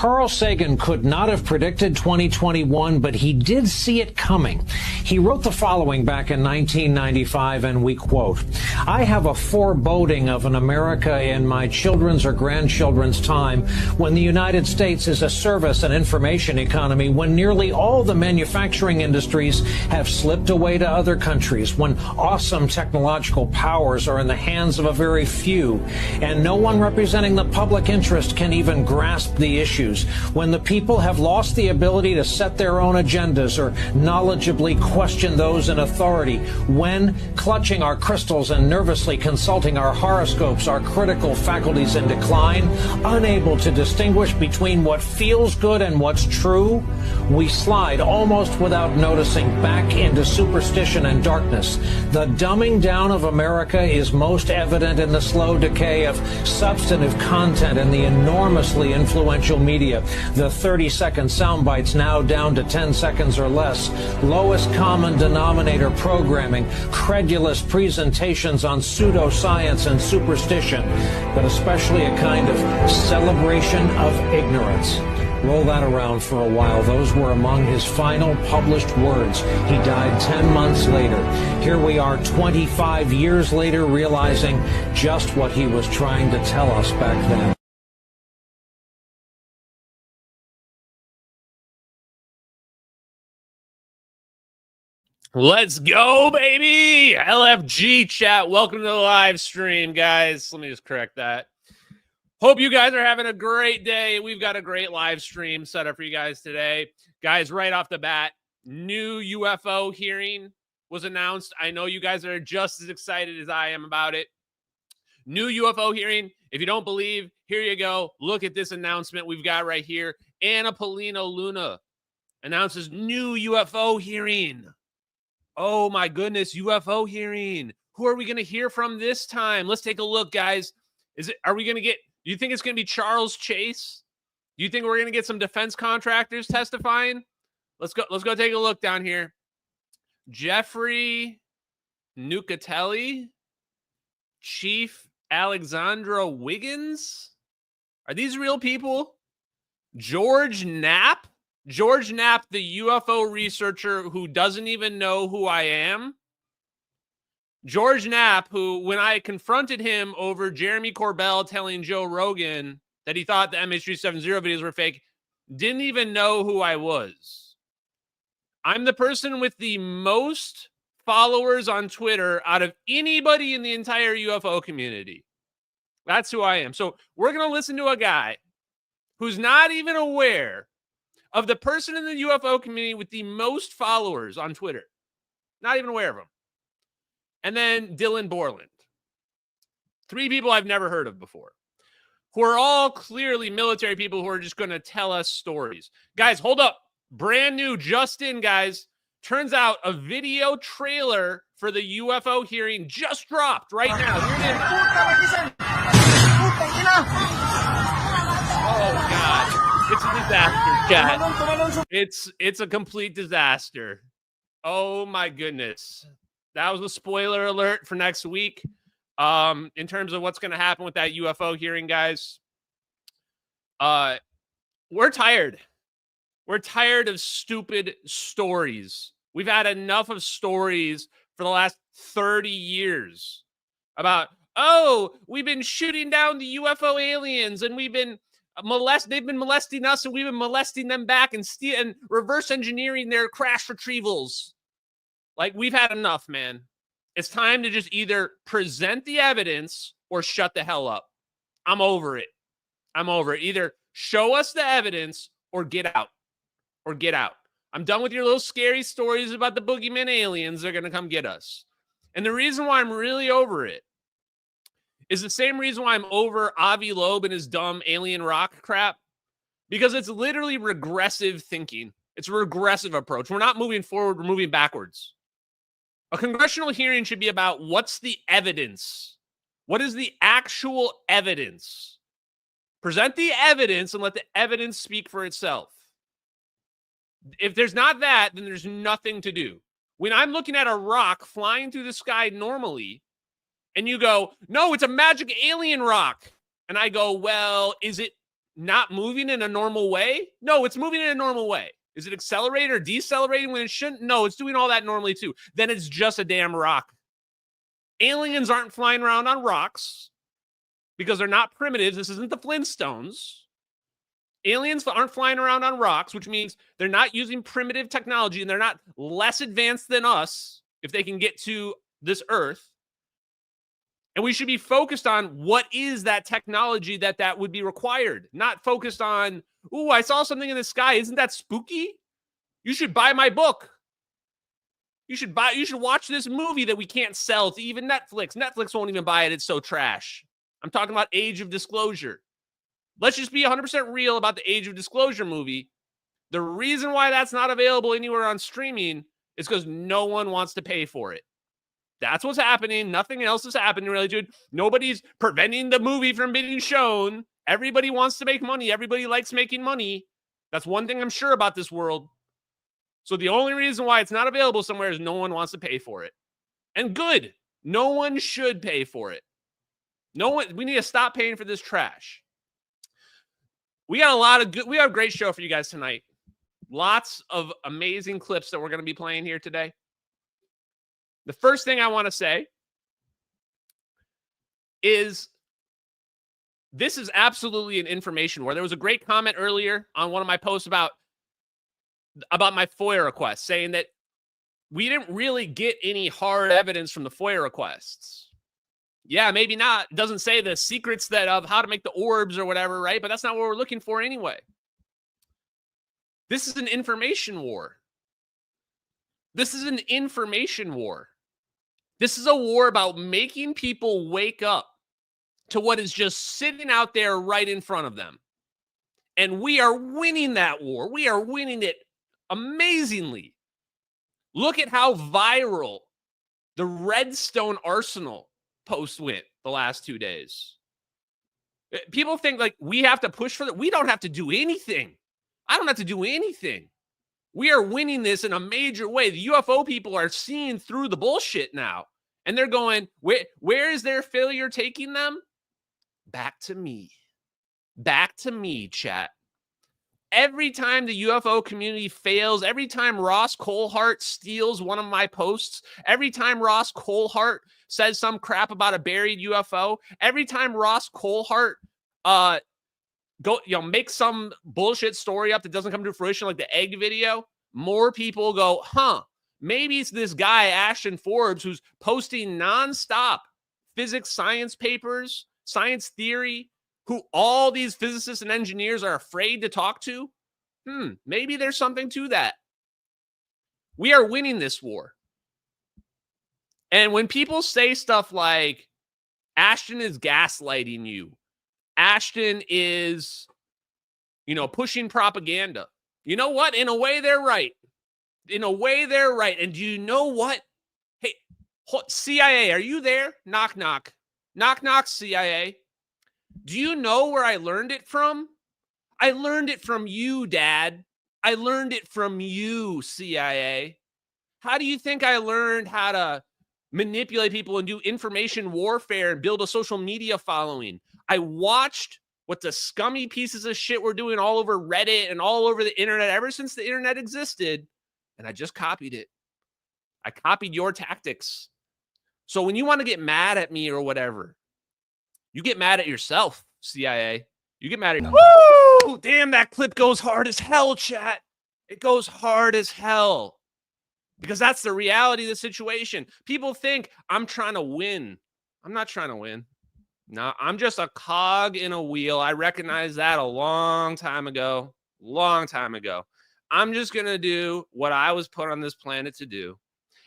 Carl Sagan could not have predicted 2021, but he did see it coming. He wrote the following back in 1995, and we quote, "I have a foreboding of an America in my children's or grandchildren's time when the United States is a service and information economy, when nearly all the manufacturing industries have slipped away to other countries, when awesome technological powers are in the hands of a very few, and no one representing the public interest can even grasp the issues, when the people have lost the ability to set their own agendas or knowledgeably question those in authority, when, clutching our crystals and nervously consulting our horoscopes, our critical faculties in decline, unable to distinguish between what feels good and what's true, we slide almost without noticing back into superstition and darkness. The dumbing down of America is most evident in the slow decay of substantive content in the enormously influential media, the 30-second sound bites now down to 10 seconds or less, lowest common denominator programming, credulous presentations on pseudoscience and superstition, but especially a kind of celebration of ignorance." Roll that around for a while. Those were among his final published words. He died 10 months later. Here we are 25 years later, realizing just what he was trying to tell us back then. Let's go, baby! LFG chat. Welcome to the live stream, guys. Let me just correct that. Hope you guys are having a great day. We've got a great live stream set up for you guys today. Guys, right off the bat, new UFO hearing was announced. I know you guys are just as excited as I am about it. New UFO hearing. If you don't believe, here you go. Look at this announcement we've got right here. Anna Polino Luna announces new UFO hearing. Oh my goodness, UFO hearing. Who are we going to hear from this time? Let's take a look, guys. Are we going to get, do you think it's going to be Charles Chase? Do you think we're going to get some defense contractors testifying? Let's go take a look down here. Jeffrey Nucatelli, Chief Alexandra Wiggins. Are these real people? George Knapp? George Knapp, the UFO researcher who doesn't even know who I am. George Knapp, who, when I confronted him over Jeremy Corbell telling Joe Rogan that he thought the MH370 videos were fake, didn't even know who I was. I'm the person with the most followers on Twitter out of anybody in the entire UFO community. That's who I am. So we're going to listen to a guy who's not even aware of the person in the UFO community with the most followers on Twitter. Not even aware of him. And then Dylan Borland. 3 people I've never heard of before, who are all clearly military people who are just going to tell us stories. Guys, hold up. Brand new, just in, guys. Turns out a video trailer for the UFO hearing just dropped right now. Here it is. Oh, God. It's a disaster, chat. It's a complete disaster. Oh, my goodness. That was a spoiler alert for next week. In terms of what's going to happen with that UFO hearing, guys. We're tired. We're tired of stupid stories. We've had enough of stories for the last 30 years about, oh, we've been shooting down the UFO aliens and they've been molesting us and we've been molesting them back and reverse engineering their crash retrievals. Like, we've had enough, man. It's time to just either present the evidence or shut the hell up. I'm over it. Either show us the evidence or get out. I'm done with your little scary stories about the boogeyman aliens. They're going to come get us. And the reason why I'm really over it is the same reason why I'm over Avi Loeb and his dumb alien rock crap. Because it's literally regressive thinking. It's a regressive approach. We're not moving forward. We're moving backwards. A congressional hearing should be about what's the evidence? What is the actual evidence? Present the evidence and let the evidence speak for itself. If there's not that, then there's nothing to do. When I'm looking at a rock flying through the sky normally, and you go, no, it's a magic alien rock. And I go, well, is it not moving in a normal way? No, it's moving in a normal way. Is it accelerating or decelerating when it shouldn't? No, it's doing all that normally too. Then it's just a damn rock. Aliens aren't flying around on rocks because they're not primitives. This isn't the Flintstones. Aliens aren't flying around on rocks, which means they're not using primitive technology and they're not less advanced than us if they can get to this Earth. And we should be focused on what is that technology that would be required, not focused on, ooh, I saw something in the sky. Isn't that spooky? You should buy my book. You should watch this movie that we can't sell to even Netflix. Netflix won't even buy it. It's so trash. I'm talking about Age of Disclosure. Let's just be 100% real about the Age of Disclosure movie. The reason why that's not available anywhere on streaming is because no one wants to pay for it. That's what's happening. Nothing else is happening, really, dude. Nobody's preventing the movie from being shown. Everybody wants to make money. Everybody likes making money. That's one thing I'm sure about this world. So the only reason why it's not available somewhere is no one wants to pay for it. And good. No one should pay for it. We need to stop paying for this trash. We got we have a great show for you guys tonight. Lots of amazing clips that we're going to be playing here today. The first thing I want to say is this is absolutely an information war. There was a great comment earlier on one of my posts about my FOIA request, saying that we didn't really get any hard evidence from the FOIA requests. Yeah, maybe not. It doesn't say the secrets of how to make the orbs or whatever, right? But that's not what we're looking for anyway. This is an information war. This is an information war. This is a war about making people wake up to what is just sitting out there right in front of them. And we are winning that war. We are winning it amazingly. Look at how viral the Redstone Arsenal post went the last 2 days. People think like we have to push for that. We don't have to do anything. I don't have to do anything. We are winning this in a major way. The UFO people are seeing through the bullshit now. And they're going, where is their failure taking them? Back to me. Back to me, chat. Every time the UFO community fails, every time Ross Coulthart steals one of my posts, every time Ross Coulthart says some crap about a buried UFO, every time Ross Coulthart make some bullshit story up that doesn't come to fruition, like the egg video, more people go, maybe it's this guy, Ashton Forbes, who's posting nonstop physics, science papers, science theory, who all these physicists and engineers are afraid to talk to. Maybe there's something to that. We are winning this war. And when people say stuff like, Ashton is gaslighting you, Ashton is, pushing propaganda. You know what? In a way, they're right. In a way, they're right. And do you know what? Hey, CIA, are you there? Knock, knock. Knock, knock, CIA. Do you know where I learned it from? I learned it from you, Dad. I learned it from you, CIA. How do you think I learned how to manipulate people and do information warfare and build a social media following? I watched what the scummy pieces of shit were doing all over Reddit and all over the internet ever since the internet existed, and I just copied it. I copied your tactics. So when you want to get mad at me or whatever, you get mad at yourself, CIA. You get mad at woo! Damn, that clip goes hard as hell, chat. It goes hard as hell. Because that's the reality of the situation. People think I'm trying to win. I'm not trying to win. No, I'm just a cog in a wheel. I recognized that a long time ago. Long time ago. I'm just going to do what I was put on this planet to do.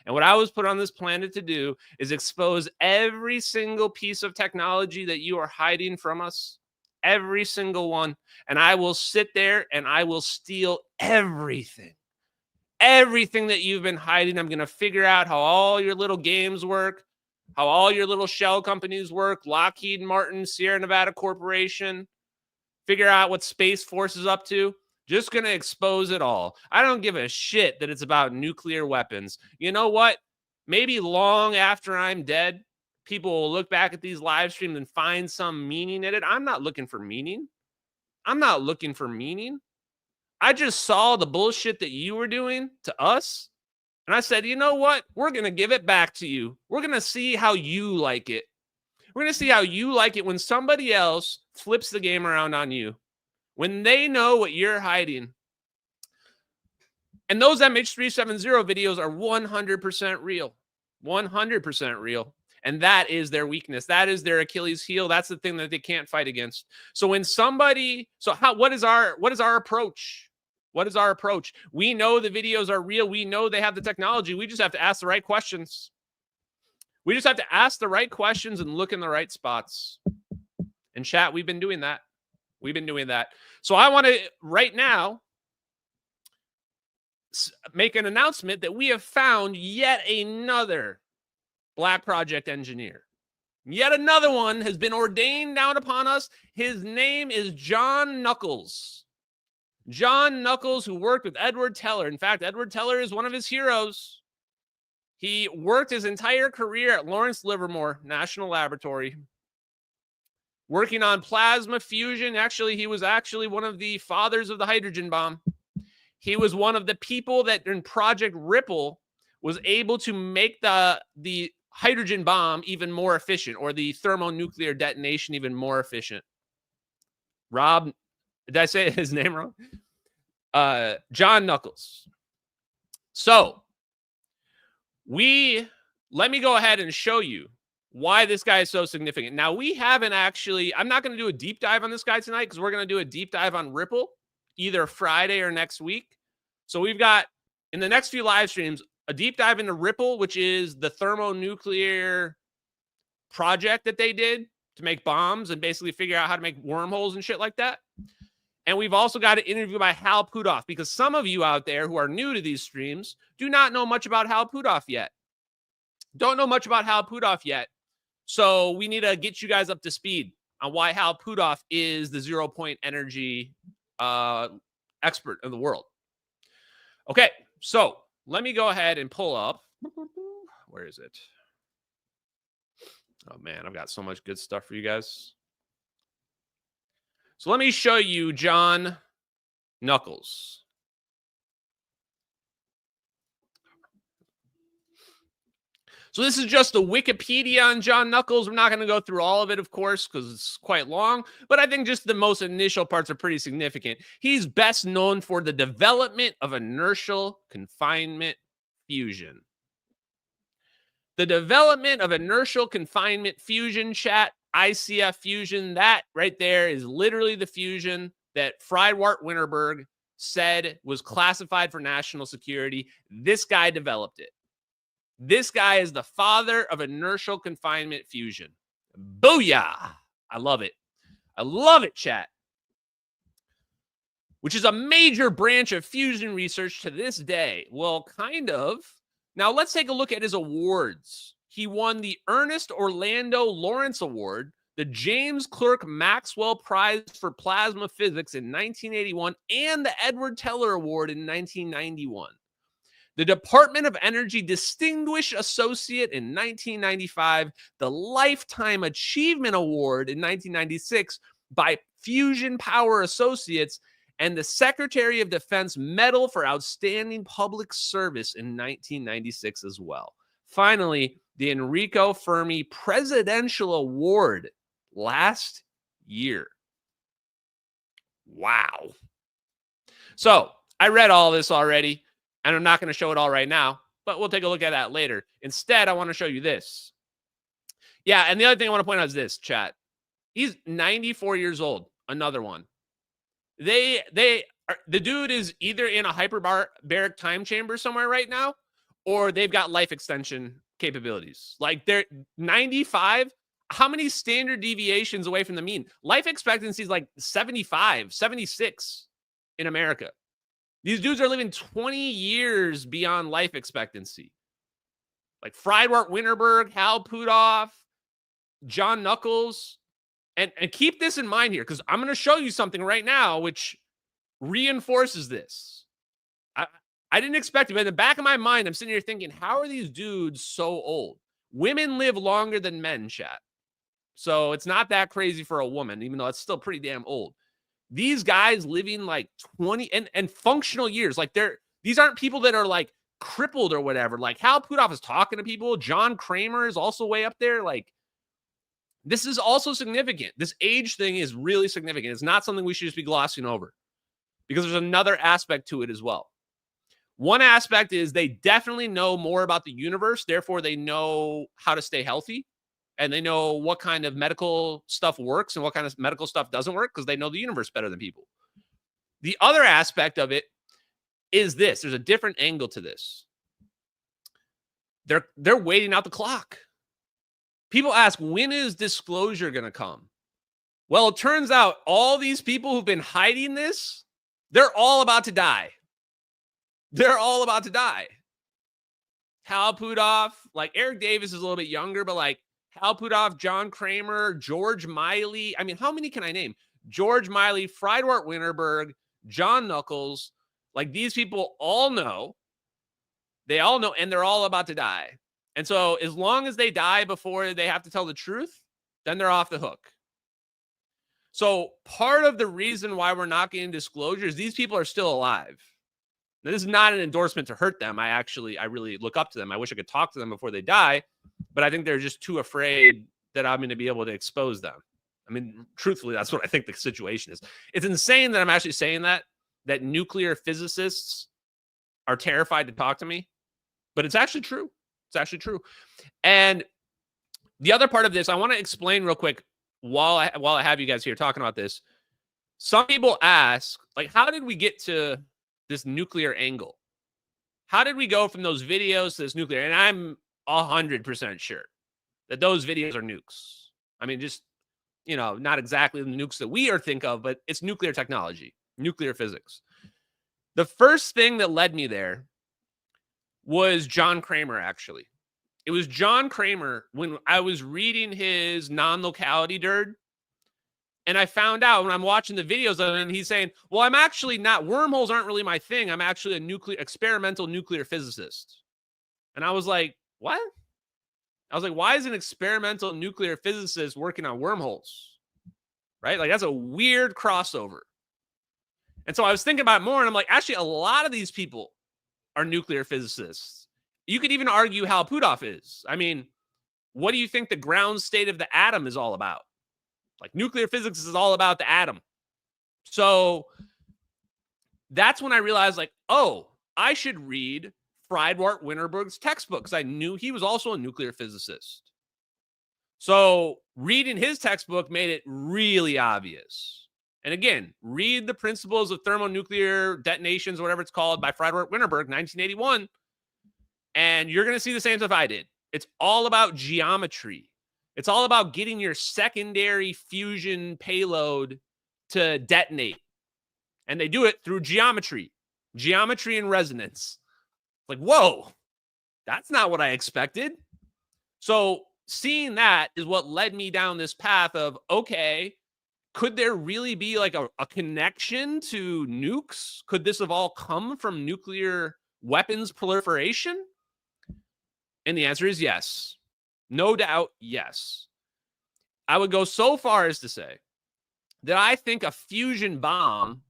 And what I was put on this planet to do is expose every single piece of technology that you are hiding from us. Every single one. And I will sit there and I will steal everything. Everything that you've been hiding. I'm going to figure out how all your little games work, how all your little shell companies work, Lockheed Martin, Sierra Nevada Corporation. Figure out what Space Force is up to. Just going to expose it all. I don't give a shit that it's about nuclear weapons. You know what? Maybe long after I'm dead, people will look back at these live streams and find some meaning in it. I'm not looking for meaning. I'm not looking for meaning. I just saw the bullshit that you were doing to us. And I said, you know what? We're going to give it back to you. We're going to see how you like it. We're going to see how you like it when somebody else flips the game around on you, when they know what you're hiding. And those MH370 videos are 100% real. 100% real. And that is their weakness. That is their Achilles heel. That's the thing that they can't fight against. So when somebody, what is our approach? What is our approach? We know the videos are real. We know they have the technology. We just have to ask the right questions. We just have to ask the right questions and look in the right spots. And chat, we've been doing that. We've been doing that. So I want to right now make an announcement that we have found yet another Black Project engineer. Yet another one has been ordained down upon us. His name is John Knuckles. John Knuckles, who worked with Edward Teller. In fact, Edward Teller is one of his heroes. He worked his entire career at Lawrence Livermore National Laboratory, working on plasma fusion. Actually, he was one of the fathers of the hydrogen bomb. He was one of the people that in Project Ripple was able to make the hydrogen bomb even more efficient, or the thermonuclear detonation even more efficient. Rob, did I say his name wrong? John Knuckles. So let me go ahead and show you why this guy is so significant. Now, we haven't actually, I'm not going to do a deep dive on this guy tonight because we're going to do a deep dive on Ripple either Friday or next week. So we've got, in the next few live streams, a deep dive into Ripple, which is the thermonuclear project that they did to make bombs and basically figure out how to make wormholes and shit like that. And we've also got an interview by Hal Puthoff, because some of you out there who are new to these streams do not know much about Hal Puthoff yet. Don't know much about Hal Puthoff yet. So we need to get you guys up to speed on why Hal Puthoff is the 0-point energy expert in the world. Okay, so let me go ahead and pull up. Where is it? Oh, man, I've got so much good stuff for you guys. So let me show you John Knuckles. So this is just a Wikipedia on John Knuckles. We're not going to go through all of it, of course, because it's quite long. But I think just the most initial parts are pretty significant. He's best known for the development of inertial confinement fusion. The development of inertial confinement fusion, chat, ICF fusion, that right there is literally the fusion that Friedwart Winterberg said was classified for national security. This guy developed it. This guy is the father of inertial confinement fusion. Booyah! I love it. I love it, chat. Which is a major branch of fusion research to this day. Well, kind of. Now, let's take a look at his awards. He won the Ernest Orlando Lawrence Award, the James Clerk Maxwell Prize for Plasma Physics in 1981, and the Edward Teller Award in 1991. The Department of Energy Distinguished Associate in 1995, the Lifetime Achievement Award in 1996 by Fusion Power Associates, and the Secretary of Defense Medal for Outstanding Public Service in 1996 as well. Finally, the Enrico Fermi Presidential Award last year. Wow. So I read all this already, and I'm not going to show it all right now, but we'll take a look at that later. Instead, I want to show you this. Yeah, and the other thing I want to point out is this, chat. He's 94 years old. Another one. The dude is either in a hyperbaric time chamber somewhere right now, or they've got life extension capabilities. Like, they're 95. How many standard deviations away from the mean? Life expectancy is like 75, 76 in America. These dudes are living 20 years beyond life expectancy. Like Friedwart Winterberg, Hal Puthoff, John Knuckles. And keep this in mind here, because I'm going to show you something right now which reinforces this. I didn't expect it, but in the back of my mind, I'm sitting here thinking, how are these dudes so old? Women live longer than men, chat. So it's not that crazy for a woman, even though it's still pretty damn old. these guys living like 20 and functional years. Like these aren't people that are like crippled or whatever. Like Hal Puthoff is talking to people. John Kramer is also way up there. Like this is also significant. This age thing is really significant. It's not something we should just be glossing over because there's another aspect to it as well. One aspect is they definitely know more about the universe. Therefore, they know how to stay healthy and they know what kind of medical stuff works and what kind of medical stuff doesn't work because they know the universe better than people. The other aspect of it is this. There's a different angle to this. They're waiting out the clock. People ask, when is disclosure going to come? Well, it turns out all these people who've been hiding this, they're all about to die. They're all about to die. Hal Puthoff, like Eric Davis is a little bit younger, but like Hal Puthoff, John Kramer, George Miley. I mean, how many can I name? George Miley, Friedwart Winterberg, John Knuckles. Like these people all know. They all know, and they're all about to die. And so as long as they die before they have to tell the truth, then they're off the hook. So part of the reason why we're not getting disclosures, these people are still alive. Now, this is not an endorsement to hurt them. I really look up to them. I wish I could talk to them before they die, but I think they're just too afraid that I'm going to be able to expose them. I mean, truthfully, that's what I think the situation is. It's insane that I'm actually saying that nuclear physicists are terrified to talk to me, but it's actually true. It's actually true. And the other part of this, I want to explain real quick while I have you guys here talking about this. Some people ask, like, how did we get to this nuclear angle? How did we go from those videos to this nuclear? And I'm 100% sure that those videos are nukes. I mean, just, not exactly the nukes that we think of, but it's nuclear technology, nuclear physics. The first thing that led me there was John Kramer, actually. It was John Kramer when I was reading his non-locality dirt. And I found out when I'm watching the videos of him, and he's saying, well, I'm actually not, wormholes aren't really my thing. I'm actually experimental nuclear physicist. And I was like, what? I was like, why is an experimental nuclear physicist working on wormholes? Right? Like, that's a weird crossover. And so I was thinking about it more, and I'm like, actually, a lot of these people are nuclear physicists. You could even argue Hal Puthoff is. I mean, what do you think the ground state of the atom is all about? Like, nuclear physics is all about the atom. So that's when I realized, like, oh, I should read Friedwart Winterberg's textbook because I knew he was also a nuclear physicist. So reading his textbook made it really obvious. And again, read The Principles of Thermonuclear Detonations, whatever it's called, by Friedwart Winterberg, 1981. And you're going to see the same stuff I did. It's all about geometry. It's all about getting your secondary fusion payload to detonate. And they do it through geometry and resonance. Like, whoa, that's not what I expected. So seeing that is what led me down this path of, okay, could there really be like a connection to nukes? Could this have all come from nuclear weapons proliferation? And the answer is yes. No doubt, yes. I would go so far as to say that I think a fusion bomb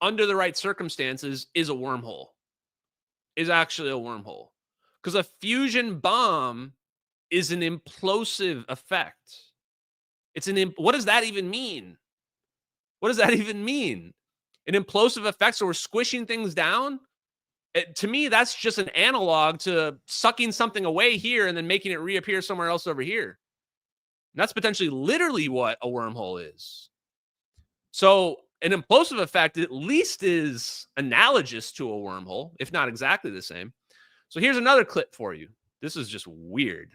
under the right circumstances is a wormhole, is actually a wormhole. Because a fusion bomb is an implosive effect. What does that even mean? What does that even mean? An implosive effect, so we're squishing things down? To me, that's just an analog to sucking something away here and then making it reappear somewhere else over here. And that's potentially literally what a wormhole is. So an implosive effect at least is analogous to a wormhole, if not exactly the same. So here's another clip for you. This is just weird.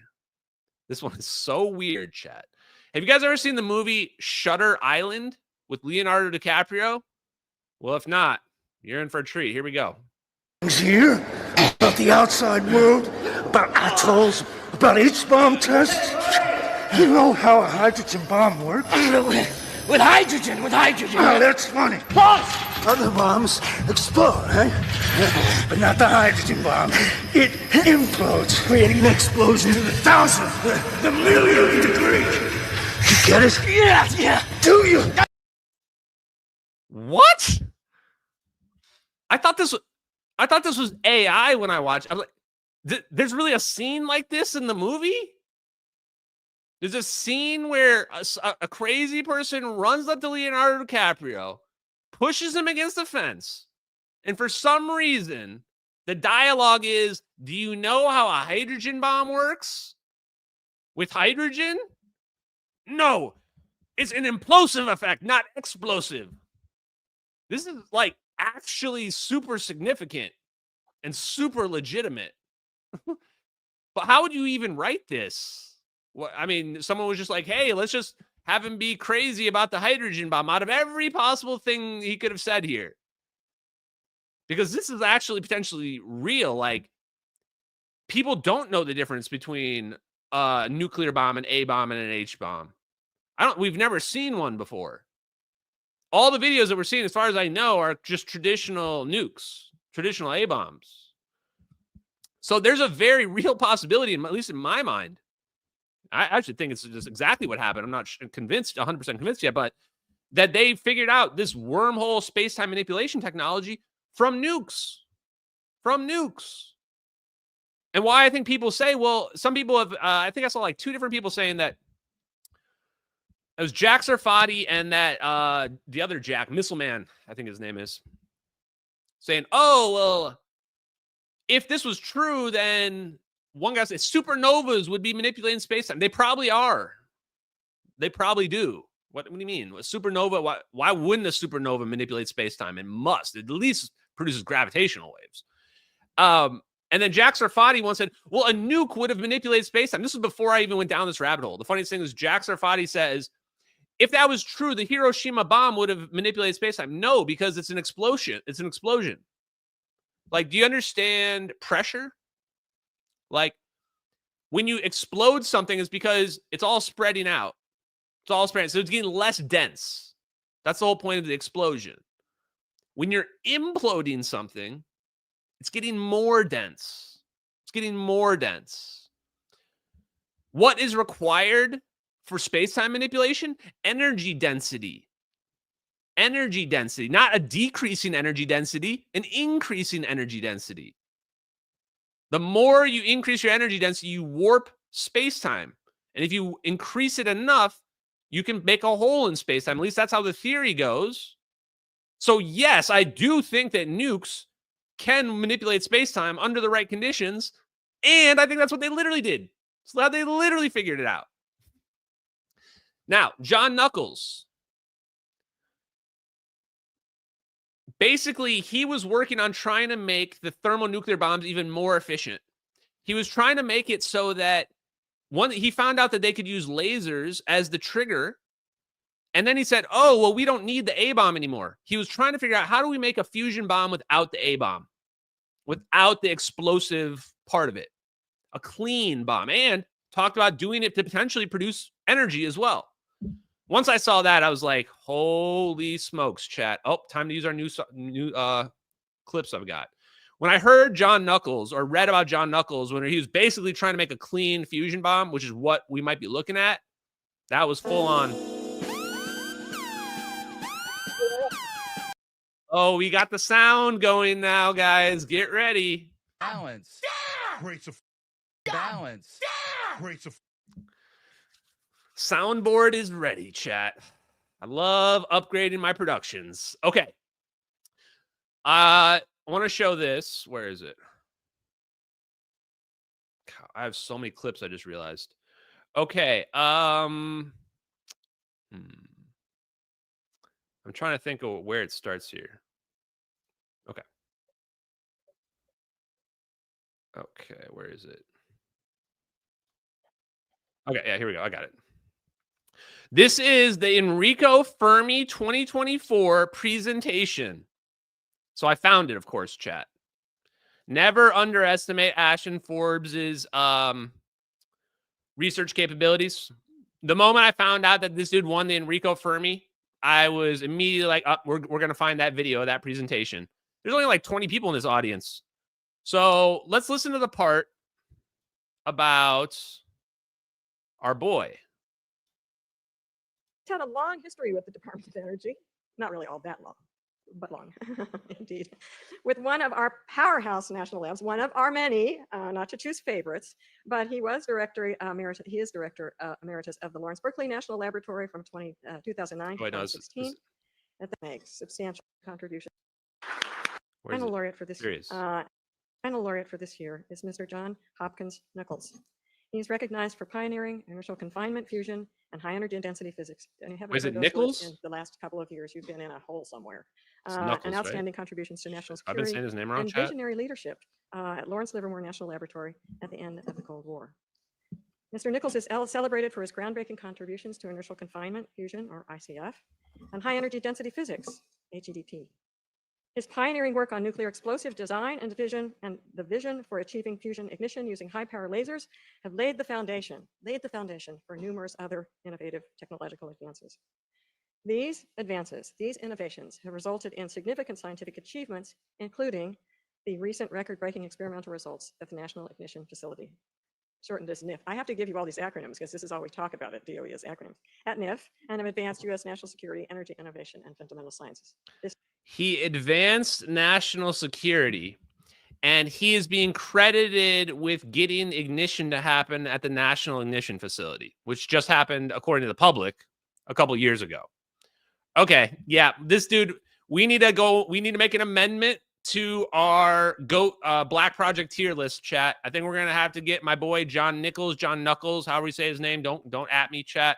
This one is so weird, chat. Have you guys ever seen the movie Shutter Island with Leonardo DiCaprio? Well, if not, you're in for a treat. Here we go. Here, about the outside world, about atolls, about H-bomb tests. You know how a hydrogen bomb works? With hydrogen. Oh, that's funny. Pause! Other bombs explode, eh? But not the hydrogen bomb. It implodes, creating an explosion to the 1,000th, the millionth degree. You get it? Yeah. Do you? what? I thought this was AI when I watched. I'm like, there's really a scene like this in the movie? There's a scene where a crazy person runs up to Leonardo DiCaprio, pushes him against the fence, and for some reason, the dialogue is, do you know how a hydrogen bomb works? With hydrogen? No, it's an implosive effect, not explosive. This is like actually super significant and super legitimate. But how would you even write this? What, I mean, someone was just like, hey, let's just have him be crazy about the hydrogen bomb out of every possible thing he could have said here. Because this is actually potentially real. Like, people don't know the difference between a nuclear bomb, an A bomb, and an H bomb. We've never seen one before. All the videos that we're seeing, as far as I know, are just traditional nukes, traditional A bombs. So there's a very real possibility, at least in my mind. I actually think it's just exactly what happened. I'm not convinced, 100% convinced yet, but that they figured out this wormhole space-time manipulation technology from nukes. From nukes. And why I think people say, well, some people have, I think I saw like 2 different people saying that it was Jack Sarfati and that the other Jack, Missile Man, I think his name is, saying, oh, well, if this was true, then one guy said supernovas would be manipulating space-time. They probably are. They probably do. What do you mean? A supernova, why wouldn't a supernova manipulate space-time? It must. It at least produces gravitational waves. And then Jack Sarfati once said, well, a nuke would have manipulated space-time. This was before I even went down this rabbit hole. The funniest thing is Jack Sarfati says, if that was true, the Hiroshima bomb would have manipulated space-time. No, because it's an explosion. It's an explosion. Like, do you understand pressure? Like, when you explode something, it's because it's all spreading out. It's all spreading. So it's getting less dense. That's the whole point of the explosion. When you're imploding something, it's getting more dense. It's getting more dense. What is required for space-time manipulation? Energy density. Energy density, not a decreasing energy density, an increasing energy density. The more you increase your energy density, you warp space-time. And if you increase it enough, you can make a hole in space-time. At least that's how the theory goes. So yes, I do think that nukes can manipulate space-time under the right conditions. And I think that's what they literally did. So they literally figured it out. Now, John Knuckles. Basically, he was working on trying to make the thermonuclear bombs even more efficient. He was trying to make it so that he found out that they could use lasers as the trigger. And then he said, oh, well, we don't need the A-bomb anymore. He was trying to figure out, how do we make a fusion bomb without the A-bomb? Without the explosive part of it. A clean bomb. And talked about doing it to potentially produce energy as well. Once I saw that, I was like, holy smokes, chat. Oh, time to use our new clips I've got. When I heard John Knuckles, or read about John Knuckles, when he was basically trying to make a clean fusion bomb, which is what we might be looking at, that was full on. Oh, we got the sound going now, guys. Get ready. Balance. Creates a Balance. creates a Soundboard is ready, chat. I love upgrading my productions. Okay. I want to show this. Where is it? God, I have so many clips, I just realized. Okay. I'm trying to think of where it starts here. Okay. Okay, where is it? Okay, yeah, here we go. I got it. This is the Enrico Fermi 2024 presentation. So I found it, of course, chat. Never underestimate Ashton Forbes's research capabilities. The moment I found out that this dude won the Enrico Fermi, I was immediately like, oh, we're going to find that video of that presentation. There's only like 20 people in this audience. So let's listen to the part about our boy. Had a long history with the Department of Energy. Not really all that long. but long, indeed. With one of our powerhouse national labs, one of our many, not to choose favorites, but he was director emeritus. He is director emeritus of the Lawrence Berkeley National Laboratory from 2009 to 2016. That makes substantial contributions. Final laureate for this year. Final laureate for this year is Mr. John Hopkins Nichols. He's recognized for pioneering inertial confinement fusion and high energy density physics. And you haven't Is it heard those Nichols? words in the last couple of years. You've been in a hole somewhere. Knuckles, and outstanding contributions to national I've been security saying his name wrong, and chat. visionary leadership at Lawrence Livermore National Laboratory at the end of the Cold War. Mr. Nichols is celebrated for his groundbreaking contributions to inertial confinement fusion, or ICF, and high energy density physics, HEDP. His pioneering work on nuclear explosive design and the vision for achieving fusion ignition using high power lasers have laid the foundation for numerous other innovative technological advances. These advances, these innovations have resulted in significant scientific achievements, including the recent record-breaking experimental results of the National Ignition Facility, shortened as NIF. I have to give you all these acronyms because this is all we talk about at DOE is acronyms. At NIF, and of advanced U.S. national security, energy innovation, and fundamental sciences. He advanced national security, and he is being credited with getting ignition to happen at the National Ignition Facility, which just happened, according to the public, a couple years ago. Okay, yeah, this dude, we need to make an amendment to our Black Project tier list, chat. I think we're going to have to get my boy John Knuckles, however we say his name. Don't at me, chat.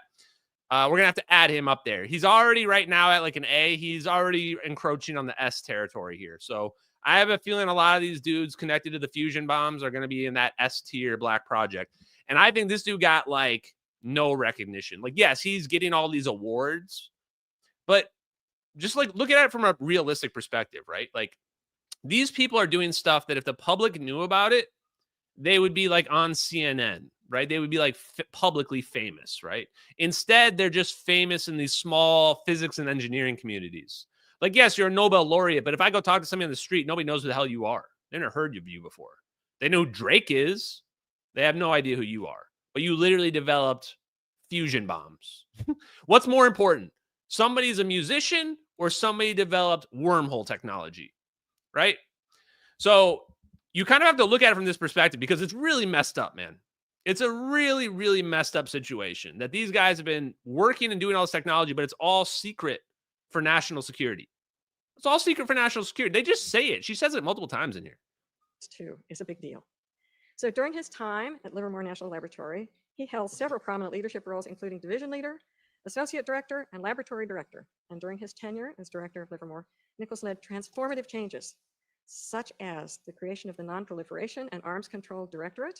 We're going to have to add him up there. He's already right now at like an A. He's already encroaching on the S territory here. So I have a feeling a lot of these dudes connected to the fusion bombs are going to be in that S tier Black Project. And I think this dude got like no recognition. Like, yes, he's getting all these awards, but just like look at it from a realistic perspective, right? Like these people are doing stuff that if the public knew about it, they would be like on CNN, right? They would be like publicly famous, right? Instead, they're just famous in these small physics and engineering communities. Like, yes, you're a Nobel laureate, but if I go talk to somebody on the street, nobody knows who the hell you are. They never heard of you before. They know who Drake is. They have no idea who you are. But you literally developed fusion bombs. What's more important? Somebody's a musician or somebody developed wormhole technology, right? So you kind of have to look at it from this perspective because it's really messed up, man. It's a really, really messed up situation that these guys have been working and doing all this technology, but it's all secret for national security. It's all secret for national security. They just say it. She says it multiple times in here. Too is a big deal. So during his time at Livermore National Laboratory, he held several prominent leadership roles, including division leader, associate director, and laboratory director. And during his tenure as director of Livermore, Nichols led transformative changes, such as the creation of the Non-Proliferation and Arms Control Directorate,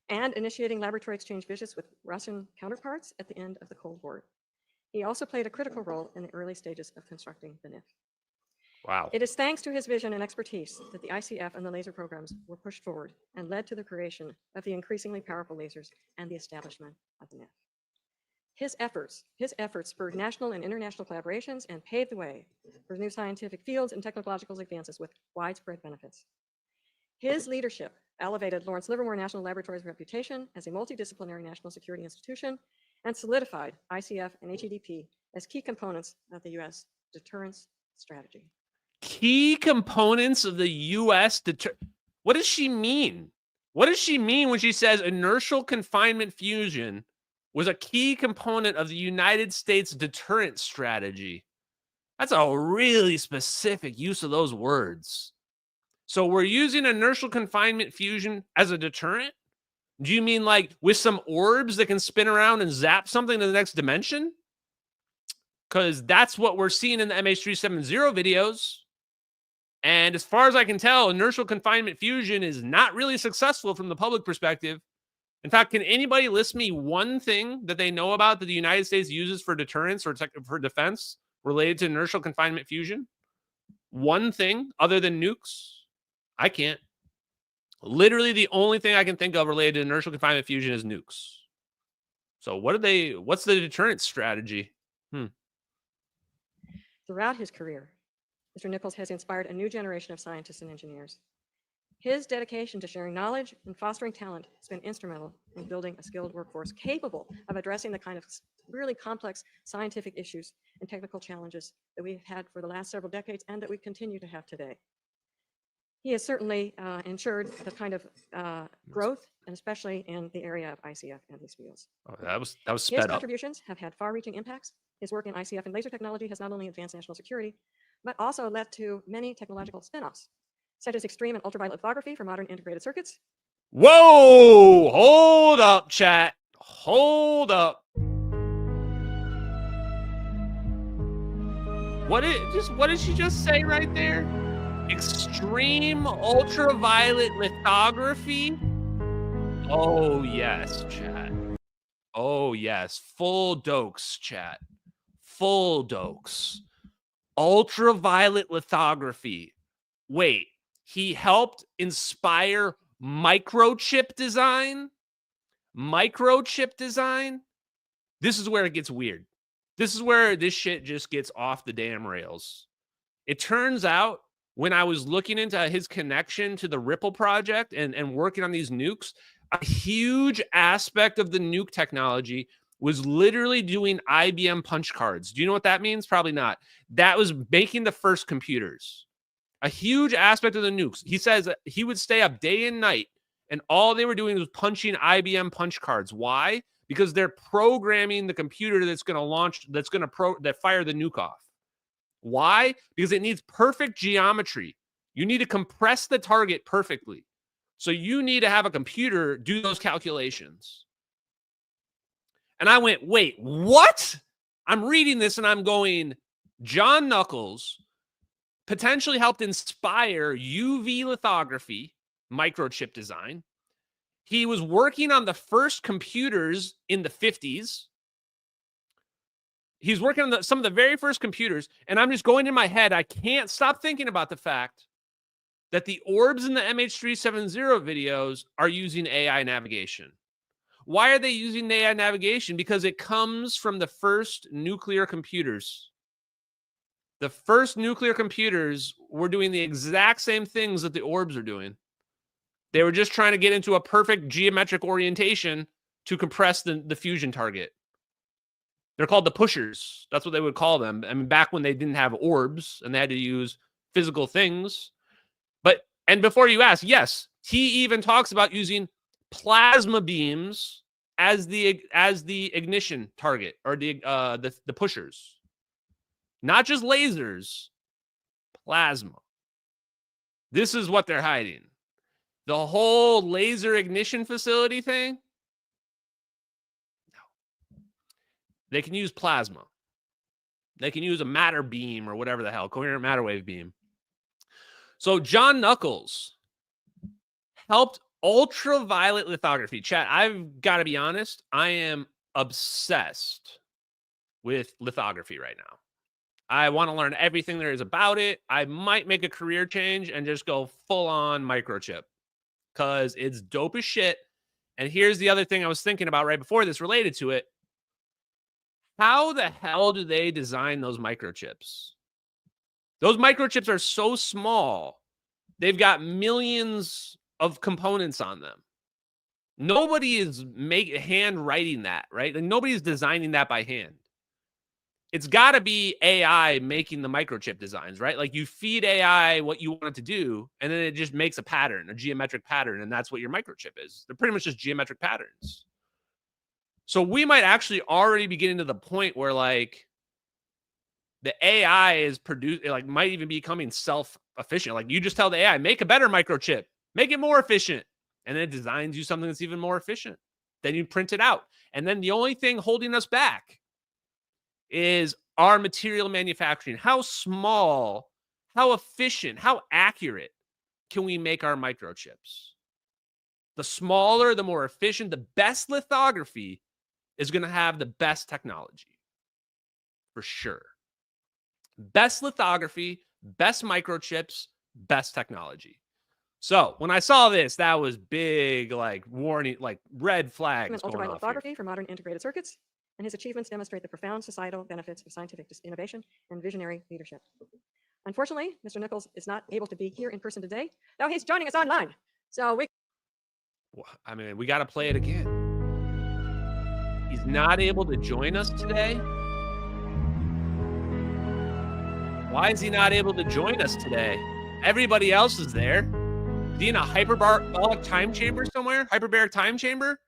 and initiating laboratory exchange visits with Russian counterparts at the end of the Cold War. He also played a critical role in the early stages of constructing the NIF. Wow. It is thanks to his vision and expertise that the ICF and the laser programs were pushed forward and led to the creation of the increasingly powerful lasers and the establishment of the NIF. His efforts spurred national and international collaborations and paved the way for new scientific fields and technological advances with widespread benefits. His leadership elevated Lawrence Livermore National Laboratory's reputation as a multidisciplinary national security institution and solidified ICF and HEDP as key components of the U.S. deterrence strategy. Key components of the U.S. What does she mean? What does she mean when she says inertial confinement fusion was a key component of the United States deterrent strategy? That's a really specific use of those words. So we're using inertial confinement fusion as a deterrent? Do you mean like with some orbs that can spin around and zap something to the next dimension? Because that's what we're seeing in the MH370 videos. And as far as I can tell, inertial confinement fusion is not really successful from the public perspective. In fact, can anybody list me one thing that they know about that the United States uses for deterrence or for defense related to inertial confinement fusion? One thing other than nukes? I can't. Literally the only thing I can think of related to inertial confinement fusion is nukes. So what's the deterrence strategy? Throughout his career, Mr. Nichols has inspired a new generation of scientists and engineers. His dedication to sharing knowledge and fostering talent has been instrumental in building a skilled workforce capable of addressing the kind of really complex scientific issues and technical challenges that that we've had for the last several decades and that we continue to have today. He has certainly ensured the kind of growth, and especially in the area of ICF and these fields. Oh, that was His sped up. contributions have had far-reaching impacts. His work in ICF and laser technology has not only advanced national security, but also led to many technological spin-offs, such as extreme and ultraviolet lithography for modern integrated circuits. Whoa! Hold up, chat. Hold up. What did she just say right there? Extreme ultraviolet lithography? Oh, yes, chat. Oh, yes. Full dokes, chat. Full dokes. Ultraviolet lithography. Wait, he helped inspire microchip design? Microchip design? This is where it gets weird. This is where this shit just gets off the damn rails. It turns out when I was looking into his connection to the Ripple project and working on these nukes, a huge aspect of the nuke technology was literally doing IBM punch cards. Do you know what that means? Probably not. That was making the first computers. A huge aspect of the nukes. He says that he would stay up day and night, and all they were doing was punching IBM punch cards. Why? Because they're programming the computer that's going to launch, that fire the nuke off. Why? Because it needs perfect geometry. You need to compress the target perfectly. So you need to have a computer do those calculations. And I went, wait, what? I'm reading this and I'm going, John Knuckles potentially helped inspire UV lithography, microchip design. He was working on the first computers in the 50s. He's working on some of the very first computers, and I'm just going in my head. I can't stop thinking about the fact that the orbs in the MH370 videos are using AI navigation. Why are they using AI navigation? Because it comes from the first nuclear computers. The first nuclear computers were doing the exact same things that the orbs are doing. They were just trying to get into a perfect geometric orientation to compress the fusion target. They're called the pushers. That's what they would call them. I mean, back when they didn't have orbs and they had to use physical things. And before you ask, yes, he even talks about using plasma beams as the ignition target, or the pushers. Not just lasers, plasma. This is what they're hiding. The whole laser ignition facility thing, no. They can use plasma. They can use a matter beam or whatever the hell, coherent matter wave beam. So John Knuckles helped ultraviolet lithography. Chat, I've got to be honest, I am obsessed with lithography right now. I want to learn everything there is about it. I might make a career change and just go full on microchip because it's dope as shit. And here's the other thing I was thinking about right before this related to it. How the hell do they design those microchips? Those microchips are so small. They've got millions of components on them. Nobody is hand writing that, right? Like nobody's designing that by hand. It's got to be AI making the microchip designs, right? Like you feed AI what you want it to do, and then it just makes a pattern, a geometric pattern, and that's what your microchip is. They're pretty much just geometric patterns. So we might actually already be getting to the point where like the AI is might even be becoming self-efficient. Like you just tell the AI, make a better microchip, make it more efficient. And then it designs you something that's even more efficient. Then you print it out. And then the only thing holding us back is our material manufacturing. How small, how efficient, how accurate can we make our microchips? The smaller, the more efficient, the best lithography is going to have the best technology. For sure. Best lithography, best microchips, best technology. So when I saw this, that was big, like warning, like red flags going off lithography here. for modern integrated circuits, and his achievements demonstrate the profound societal benefits of scientific innovation and visionary leadership. Unfortunately, Mr. Nichols is not able to be here in person today, though he's joining us online. So I mean, we got to play it again. He's not able to join us today. Why is he not able to join us today? Everybody else is there. Is he in a hyperbaric time chamber somewhere? Hyperbaric time chamber?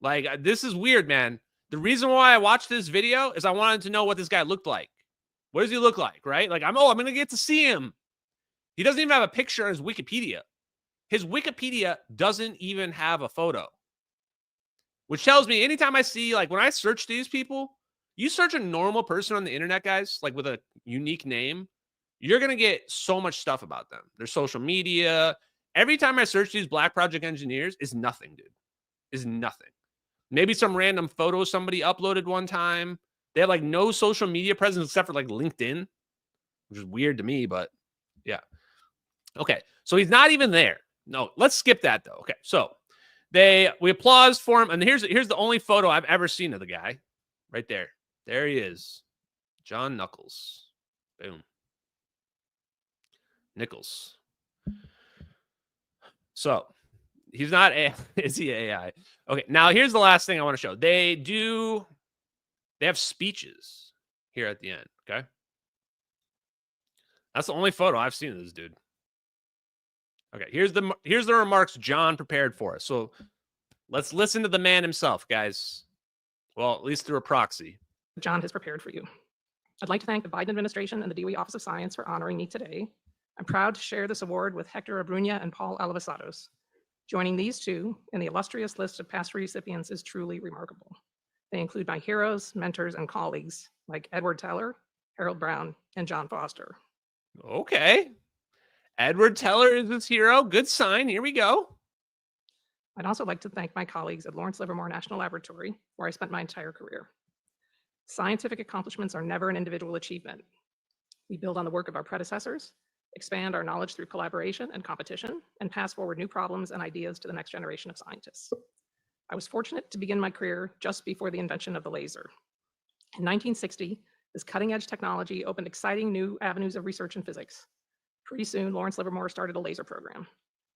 Like, this is weird, man. The reason why I watched this video is I wanted to know what this guy looked like. What does he look like, right? Like, I'm going to get to see him. He doesn't even have a picture on his Wikipedia. His Wikipedia doesn't even have a photo. Which tells me anytime I see, like, when I search these people, you search a normal person on the internet, guys, like with a unique name, you're going to get so much stuff about them. Their social media. Every time I search these Black Project engineers, is nothing, dude. Is nothing. Maybe some random photo somebody uploaded one time. They have like no social media presence except for like LinkedIn, which is weird to me, but yeah. Okay, so he's not even there. No, let's skip that though. Okay, so we applause for him, and here's the only photo I've ever seen of the guy, right there. There he is, John Knuckles. Boom, Nichols. So he's not AI. Is he AI? Okay, now here's the last thing I want to show. They have speeches here at the end. Okay, that's the only photo I've seen of this dude. Okay, here's the remarks John prepared for us. So let's listen to the man himself, guys. Well, at least through a proxy. John has prepared for you. I'd like to thank the Biden administration and the DOE Office of Science for honoring me today. I'm proud to share this award with Hector Abruña and Paul Alivisatos. Joining these two in the illustrious list of past recipients is truly remarkable. They include my heroes, mentors, and colleagues like Edward Teller, Harold Brown, and John Foster. Okay. Edward Teller is his hero. Good sign. Here we go. I'd also like to thank my colleagues at Lawrence Livermore National Laboratory, where I spent my entire career. Scientific accomplishments are never an individual achievement. We build on the work of our predecessors, expand our knowledge through collaboration and competition, and pass forward new problems and ideas to the next generation of scientists. I was fortunate to begin my career just before the invention of the laser. In 1960, this cutting-edge technology opened exciting new avenues of research in physics. Pretty soon, Lawrence Livermore started a laser program.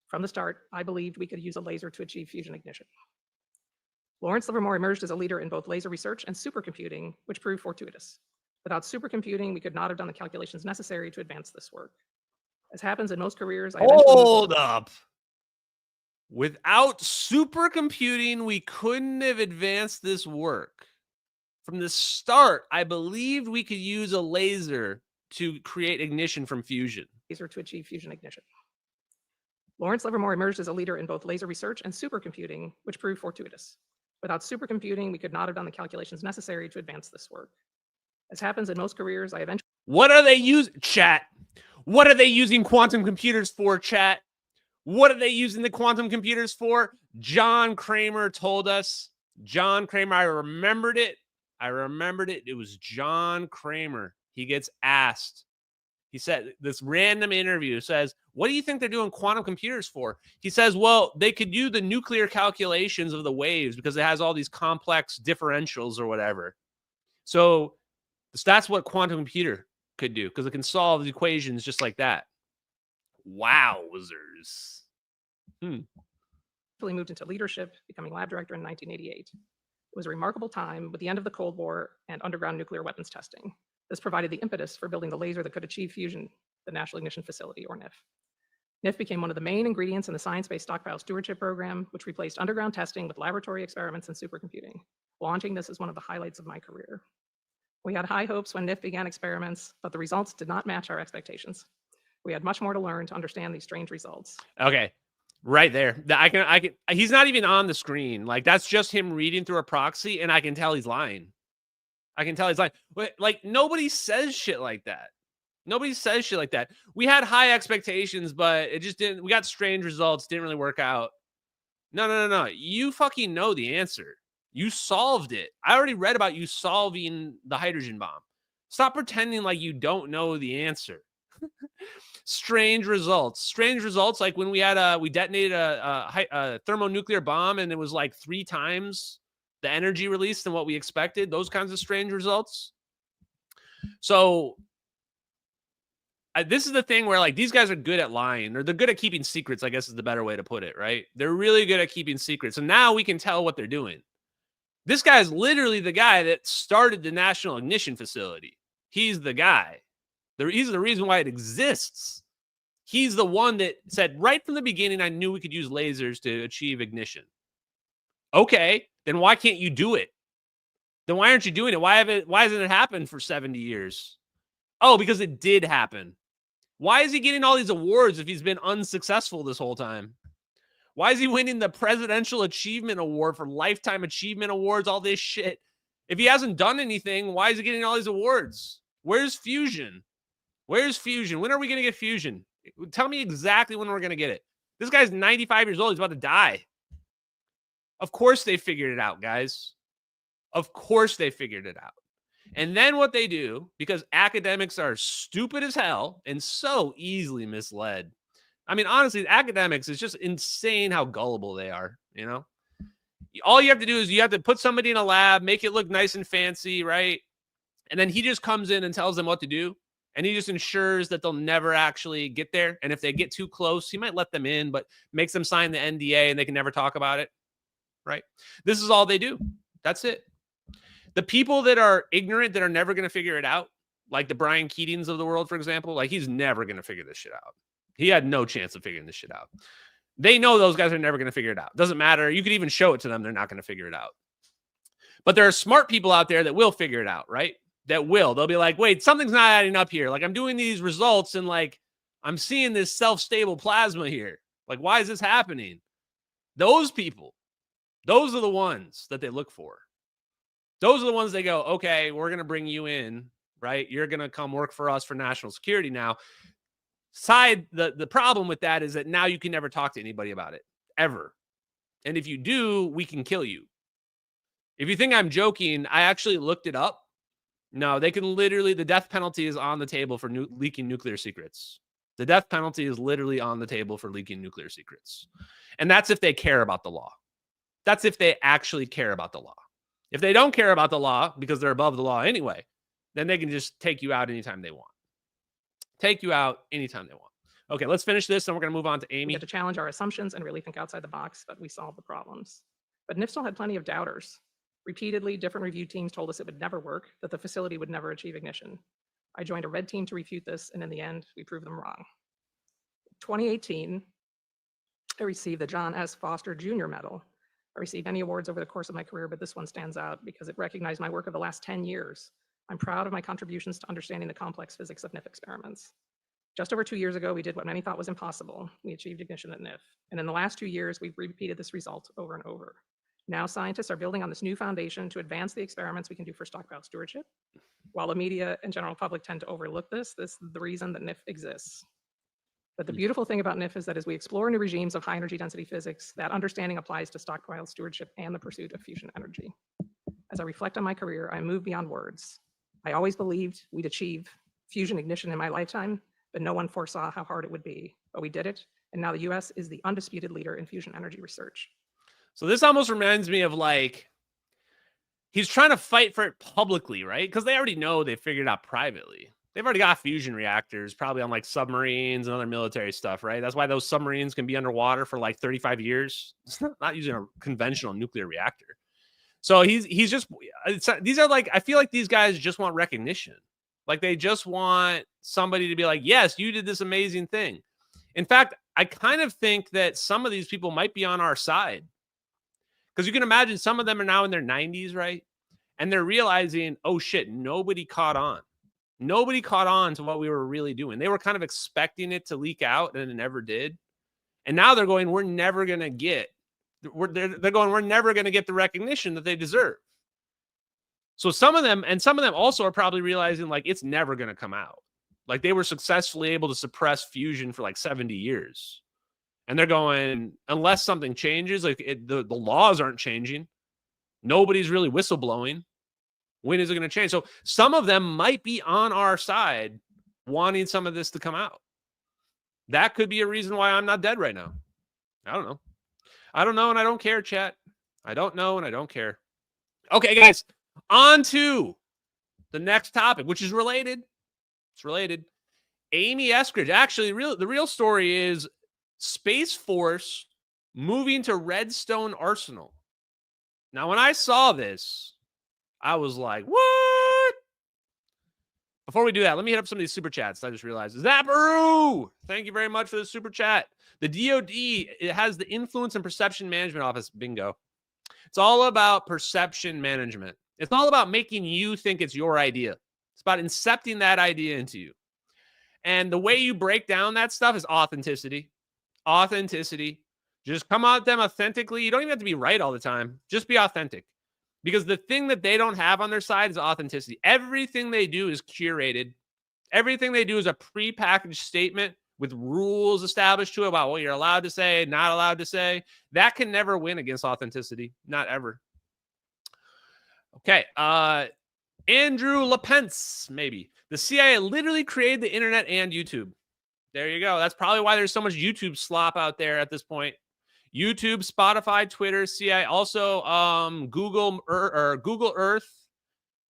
From the start, I believed we could use a laser to achieve fusion ignition. Lawrence Livermore emerged as a leader in both laser research and supercomputing, which proved fortuitous. Without supercomputing, we could not have done the calculations necessary to advance this work. As happens in most careers, Hold up. Without supercomputing, we couldn't have advanced this work. From the start, I believed we could use a laser to create ignition from fusion. Laser to achieve fusion ignition. Lawrence Livermore emerged as a leader in both laser research and supercomputing, which proved fortuitous. Without supercomputing, we could not have done the calculations necessary to advance this work. As happens in most careers, I eventually... What are they using, chat? What are they using quantum computers for, chat? What are they using the quantum computers for? John Kramer told us. John Kramer, I remembered it. It was John Kramer. He gets asked. He said, this random interview says, what do you think they're doing quantum computers for? He says, well, they could do the nuclear calculations of the waves because it has all these complex differentials or whatever. So that's what quantum computer could do because it can solve the equations just like that. Wowzers. Moved into leadership, becoming lab director in 1988. It was a remarkable time with the end of the Cold War and underground nuclear weapons testing. This provided the impetus for building the laser that could achieve fusion, the National Ignition Facility, or NIF. NIF became one of the main ingredients in the Science-Based Stockpile Stewardship Program, which replaced underground testing with laboratory experiments and supercomputing. Launching this is one of the highlights of my career. We had high hopes when NIF began experiments, but the results did not match our expectations. We had much more to learn to understand these strange results. Okay, right there. I can. He's not even on the screen. Like, that's just him reading through a proxy, and I can tell he's lying. Like, nobody says shit like that. Nobody says shit like that. We had high expectations, but it just didn't. We got strange results. Didn't really work out. No. You fucking know the answer. You solved it. I already read about you solving the hydrogen bomb. Stop pretending like you don't know the answer. Strange results. Like when we detonated a thermonuclear bomb and it was like 3 times the energy released than what we expected. Those kinds of strange results. So this is the thing where, like, these guys are good at lying, or they're good at keeping secrets, I guess is the better way to put it, right? They're really good at keeping secrets. And now we can tell what they're doing. This guy is literally the guy that started the National Ignition Facility. He's the guy. He's the reason why it exists. He's the one that said right from the beginning, I knew we could use lasers to achieve ignition. Okay, then why can't you do it? Then why aren't you doing it? Why hasn't it happened for 70 years? Oh, because it did happen. Why is he getting all these awards if he's been unsuccessful this whole time? Why is he winning the Presidential Achievement Award for Lifetime Achievement Awards, all this shit? If he hasn't done anything, why is he getting all these awards? Where's fusion? Where's fusion? When are we going to get fusion? Tell me exactly when we're going to get it. This guy's 95 years old. He's about to die. Of course they figured it out, guys. Of course they figured it out. And then what they do, because academics are stupid as hell and so easily misled. I mean, honestly, academics is just insane how gullible they are, you know? All you have to do is you have to put somebody in a lab, make it look nice and fancy, right? And then he just comes in and tells them what to do. And he just ensures that they'll never actually get there. And if they get too close, he might let them in, but makes them sign the NDA and they can never talk about it, right? This is all they do. That's it. The people that are ignorant, that are never going to figure it out, like the Brian Keatings of the world, for example, like he's never going to figure this shit out. He had no chance of figuring this shit out. They know those guys are never going to figure it out. Doesn't matter. You could even show it to them. They're not going to figure it out. But there are smart people out there that will figure it out, right? That will. They'll be like, wait, something's not adding up here. Like I'm doing these results and like I'm seeing this self-stable plasma here. Like, why is this happening? Those people, those are the ones that they look for. Those are the ones they go, okay, we're going to bring you in, right? You're going to come work for us for national security now. The problem with that is that now you can never talk to anybody about it, ever. And if you do, we can kill you. If you think I'm joking, I actually looked it up. No, they can literally, the death penalty is on the table for leaking nuclear secrets. The death penalty is literally on the table for leaking nuclear secrets. And that's if they care about the law. That's if they actually care about the law. If they don't care about the law because they're above the law anyway, then they can just take you out anytime they want. Take you out anytime they want. Okay, let's finish this and we're going to move on to Amy. We get to challenge our assumptions and really think outside the box, but we solve the problems. But NIF still had plenty of doubters. Repeatedly, different review teams told us it would never work, that the facility would never achieve ignition. I joined a red team to refute this, and in the end, we proved them wrong. 2018, I received the John S. Foster Jr. Medal. I received many awards over the course of my career, but this one stands out because it recognized my work of the last 10 years. I'm proud of my contributions to understanding the complex physics of NIF experiments. Just over 2 years ago, we did what many thought was impossible. We achieved ignition at NIF. And in the last 2 years, we've repeated this result over and over. Now scientists are building on this new foundation to advance the experiments we can do for stockpile stewardship. While the media and general public tend to overlook this is the reason that NIF exists. But the beautiful thing about NIF is that as we explore new regimes of high energy density physics, that understanding applies to stockpile stewardship and the pursuit of fusion energy. As I reflect on my career, I move beyond words. I always believed we'd achieve fusion ignition in my lifetime, but no one foresaw how hard it would be. But we did it, and now the US is the undisputed leader in fusion energy research. So this almost reminds me of like, he's trying to fight for it publicly, right? Because they already know they figured it out privately. They've already got fusion reactors, probably on like submarines and other military stuff, right? That's why those submarines can be underwater for like 35 years. It's not using a conventional nuclear reactor. So he's just, these are like, I feel like these guys just want recognition. Like they just want somebody to be like, yes, you did this amazing thing. In fact, I kind of think that some of these people might be on our side. Because you can imagine some of them are now in their 90s, right? And they're realizing, oh shit, nobody caught on. Nobody caught on to what we were really doing. They were kind of expecting it to leak out and it never did. And now they're going, we're never going to get, they're going, we're never going to get the recognition that they deserve. So some of them also are probably realizing like it's never going to come out. Like they were successfully able to suppress fusion for like 70 years. And they're going, unless something changes, like the laws aren't changing. Nobody's really whistleblowing. When is it going to change? So some of them might be on our side wanting some of this to come out. That could be a reason why I'm not dead right now. I don't know. I don't know and I don't care, chat. I don't know and I don't care. Okay, guys, on to the next topic, which is related. It's related. Amy Eskridge. Actually, the real story is Space Force moving to Redstone Arsenal. Now, when I saw this, I was like, what? Before we do that, let me hit up some of these super chats. I just realized. Zapparoo! Thank you very much for the super chat. The DoD, it has the Influence and Perception Management Office. Bingo. It's all about perception management. It's all about making you think it's your idea. It's about incepting that idea into you. And the way you break down that stuff is authenticity. Authenticity. Just come at them authentically. You don't even have to be right all the time. Just be authentic. Because the thing that they don't have on their side is authenticity. Everything they do is curated. Everything they do is a prepackaged statement with rules established to it about what you're allowed to say, not allowed to say. That can never win against authenticity. Not ever. Okay. Andrew LaPence, maybe. The CIA literally created the internet and YouTube. There you go. That's probably why there's so much YouTube slop out there at this point. YouTube, Spotify, Twitter, CIA, also Google Earth,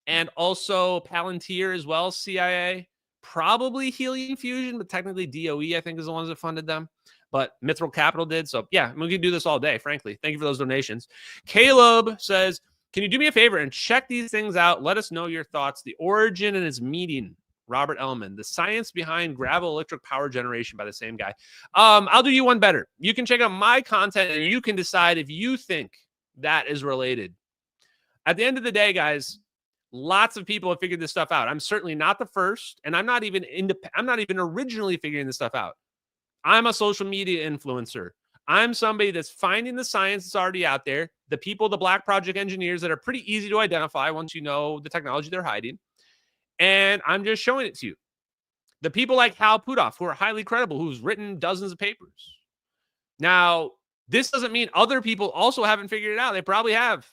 and also Palantir as well, CIA. Probably Helium Fusion, but technically DOE, I think, is the ones that funded them. But Mithril Capital did. So, yeah, we can do this all day, frankly. Thank you for those donations. Caleb says, can you do me a favor and check these things out? Let us know your thoughts. The origin and its meaning. Robert Ellman. The science behind gravel electric power generation by the same guy. I'll do you one better. You can check out my content and you can decide if you think that is related. At the end of the day, guys, lots of people have figured this stuff out. I'm certainly not the first, and I'm not even originally figuring this stuff out. I'm a social media influencer. I'm somebody that's finding the science that's already out there, the people, the Black Project engineers that are pretty easy to identify once you know the technology they're hiding. And I'm just showing it to you. The people like Hal Puthoff, who are highly credible, who's written dozens of papers. Now, this doesn't mean other people also haven't figured it out. They probably have.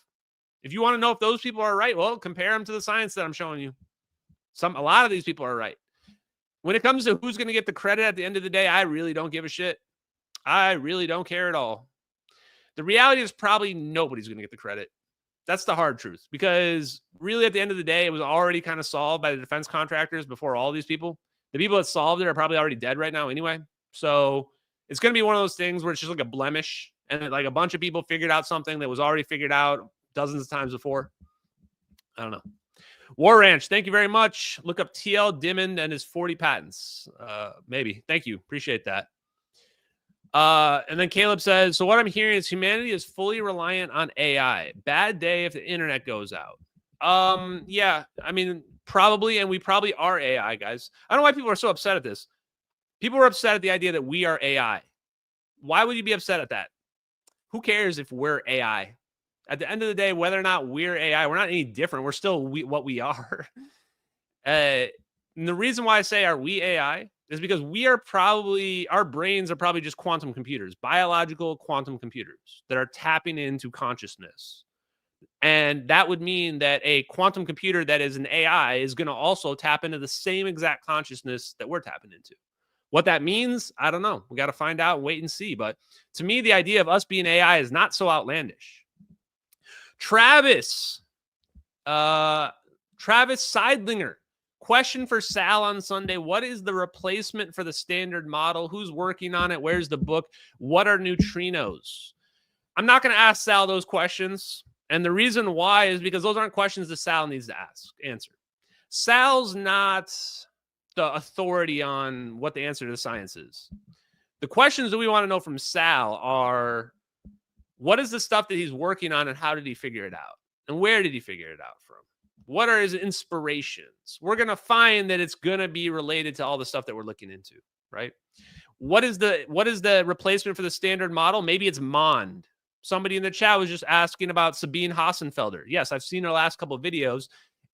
If you want to know if those people are right, well, compare them to the science that I'm showing you. A lot of these people are right. When it comes to who's going to get the credit at the end of the day, I really don't give a shit. I really don't care at all. The reality is probably nobody's going to get the credit. That's the hard truth, because really at the end of the day, it was already kind of solved by the defense contractors before all these people. The people that solved it are probably already dead right now anyway. So it's going to be one of those things where it's just like a blemish, and like a bunch of people figured out something that was already figured out dozens of times before. I don't know. War Ranch, thank you very much. Look up TL Dimmond and his 40 patents. Maybe. Thank you. Appreciate that. And then Caleb says, so what I'm hearing is humanity is fully reliant on AI. Bad day if the internet goes out. Yeah, I mean, probably, and we probably are AI, guys. I don't know why people are so upset at this. People are upset at the idea that we are AI. Why would you be upset at that? Who cares if we're AI? At the end of the day, whether or not we're AI, we're not any different. We're still what we are. And the reason why I say are we AI is because we are probably, our brains are probably just quantum computers, biological quantum computers that are tapping into consciousness. And that would mean that a quantum computer that is an AI is going to also tap into the same exact consciousness that we're tapping into. What that means, I don't know. We got to find out, wait and see. But to me, the idea of us being AI is not so outlandish. Travis Seidlinger. Question for Sal on Sunday. What is the replacement for the standard model? Who's working on it? Where's the book? What are neutrinos? I'm not going to ask Sal those questions. And the reason why is because those aren't questions that Sal needs to answer. Sal's not the authority on what the answer to the science is. The questions that we want to know from Sal are, what is the stuff that he's working on and how did he figure it out? And where did he figure it out from? What are his inspirations? We're going to find that it's going to be related to all the stuff that we're looking into, right? What is the replacement for the standard model? Maybe it's Mond. Somebody in the chat was just asking about Sabine Hassenfelder. Yes, I've seen her last couple of videos,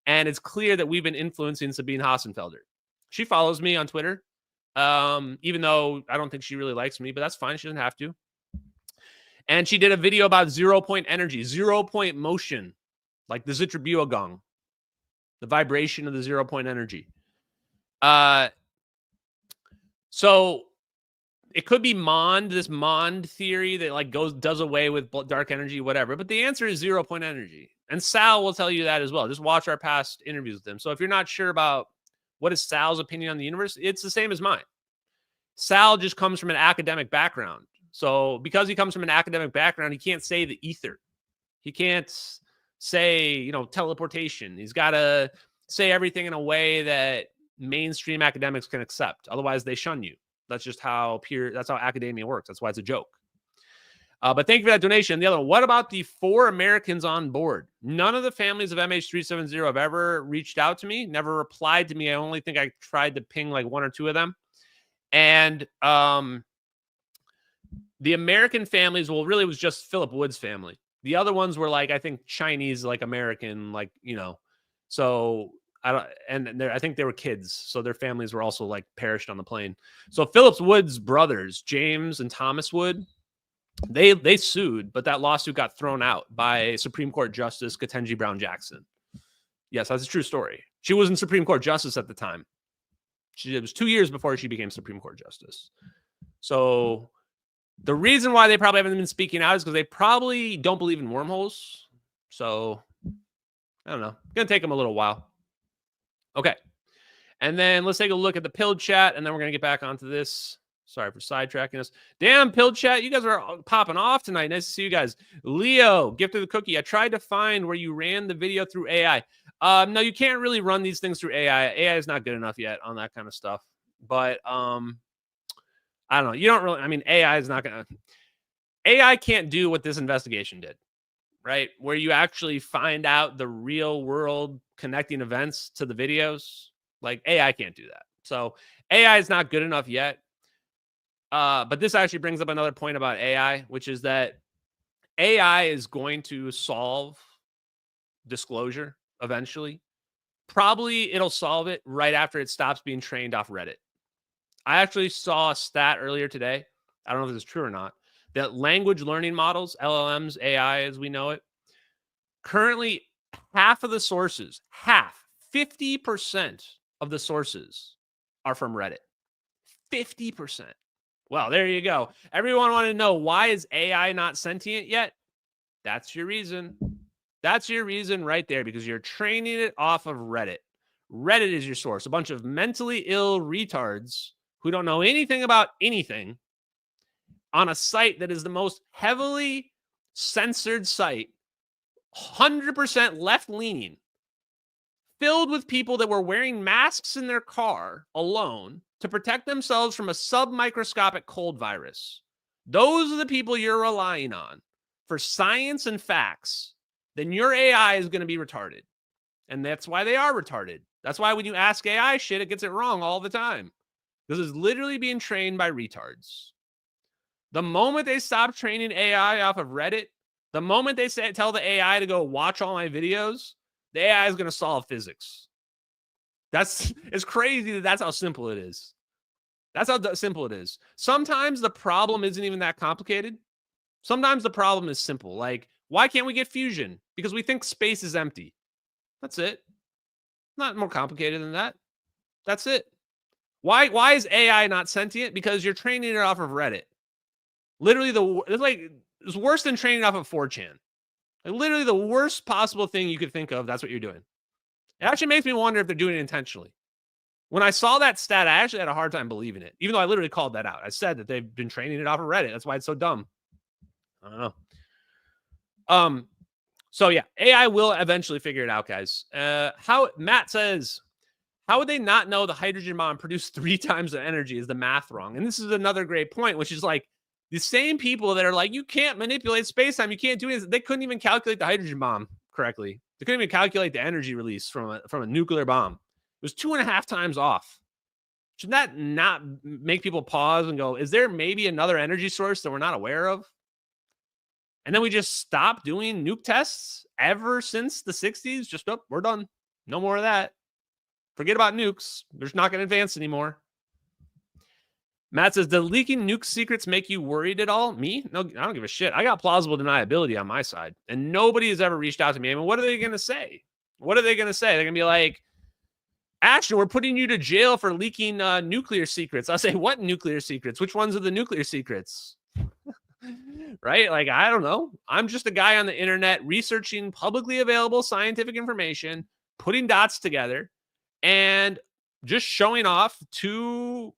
and it's clear that we've been influencing Sabine Hassenfelder. She follows me on Twitter, even though I don't think she really likes me, but that's fine. She doesn't have to. And she did a video about 0-point energy, 0-point motion, like the Zitterbuergang, the vibration of the 0-point energy. So it could be Mond, this Mond theory that like does away with dark energy, whatever. But the answer is 0-point energy. And Sal will tell you that as well. Just watch our past interviews with him. So if you're not sure about what is Sal's opinion on the universe, it's the same as mine. Sal just comes from an academic background. So because he comes from an academic background, he can't say the ether. He can't say, teleportation. He's got to say everything in a way that mainstream academics can accept. Otherwise, they shun you. That's just how that's how academia works. That's why it's a joke. But thank you for that donation. The other one, what about the 4 Americans on board? None of the families of MH370 have ever reached out to me, never replied to me. I only think I tried to ping like 1 or 2 of them. And the American families, well, really it was just Philip Wood's family. The other ones were like, I think Chinese, like American, like, you know, so I think they were kids. So their families were also like perished on the plane. So Philip Wood's brothers, James and Thomas Wood, they sued, but that lawsuit got thrown out by Supreme Court Justice Ketanji Brown Jackson. Yes, that's a true story. She wasn't Supreme Court Justice at the time. It was 2 years before she became Supreme Court Justice. So the reason why they probably haven't been speaking out is because they probably don't believe in wormholes. So I don't know. It's going to take them a little while. Okay. And then let's take a look at the Pilled chat, and then we're going to get back onto this. Sorry for sidetracking us. Damn, Pilled chat. You guys are popping off tonight. Nice to see you guys. Leo, gift of the cookie. I tried to find where you ran the video through AI. No, you can't really run these things through AI. AI is not good enough yet on that kind of stuff. But I don't know. You don't really, I mean, AI can't do what this investigation did, right? Where you actually find out the real world connecting events to the videos. Like AI can't do that. So AI is not good enough yet. But this actually brings up another point about AI, which is that AI is going to solve disclosure eventually. Probably it'll solve it right after it stops being trained off Reddit. I actually saw a stat earlier today. I don't know if this is true or not. That language learning models, LLMs, AI as we know it, currently half of the sources, 50% of the sources are from Reddit. 50%. Well, there you go. Everyone wanted to know, why is AI not sentient yet? That's your reason. That's your reason right there, because you're training it off of Reddit. Reddit is your source. A bunch of mentally ill retards who don't know anything about anything on a site that is the most heavily censored site, 100% left-leaning, filled with people that were wearing masks in their car alone to protect themselves from a submicroscopic cold virus. Those are the people you're relying on for science and facts. Then your AI is going to be retarded. And that's why they are retarded. That's why when you ask AI shit, it gets it wrong all the time. This is literally being trained by retards. The moment they stop training AI off of Reddit, the moment they tell the AI to go watch all my videos, the AI is going to solve physics. It's crazy that that's how simple it is. That's how simple it is. Sometimes the problem isn't even that complicated. Sometimes the problem is simple. Like, why can't we get fusion? Because we think space is empty. That's it. Not more complicated than that. That's it. Why is AI not sentient? Because you're training it off of Reddit. Literally, it's worse than training off of 4chan. Like, literally the worst possible thing you could think of. That's what you're doing. It actually makes me wonder if they're doing it intentionally. When I saw that stat, I actually had a hard time believing it, even though I literally called that out. I said that they've been training it off of Reddit. That's why it's so dumb. I don't know. So yeah, AI will eventually figure it out, guys. Matt says, how would they not know the hydrogen bomb produced 3 times the energy? Is the math wrong? And this is another great point, which is like the same people that are like, you can't manipulate space-time, you can't do anything. They couldn't even calculate the hydrogen bomb correctly. They couldn't even calculate the energy release from a nuclear bomb. It was 2.5 times off. Should that not make people pause and go, is there maybe another energy source that we're not aware of? And then we just stopped doing nuke tests ever since the 60s. Just, we're done. No more of that. Forget about nukes. They're just not going to advance anymore. Matt says, do leaking nuke secrets make you worried at all? Me? No, I don't give a shit. I got plausible deniability on my side. And nobody has ever reached out to me. I mean, what are they going to say? What are they going to say? They're going to be like, Ashton, we're putting you to jail for leaking nuclear secrets. I'll say, what nuclear secrets? Which ones are the nuclear secrets? Right? Like, I don't know. I'm just a guy on the internet researching publicly available scientific information, putting dots together, and just showing off to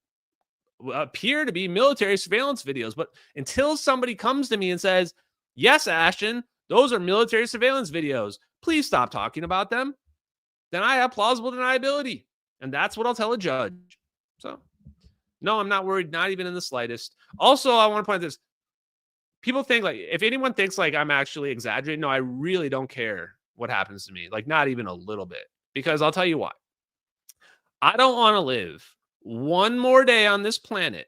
appear to be military surveillance videos. But until somebody comes to me and says, yes, Ashton, those are military surveillance videos, please stop talking about them, then I have plausible deniability. And that's what I'll tell a judge. So, no, I'm not worried, not even in the slightest. Also, I want to point this. People think like, if anyone thinks like I'm actually exaggerating, no, I really don't care what happens to me. Like, not even a little bit. Because I'll tell you why. I don't want to live one more day on this planet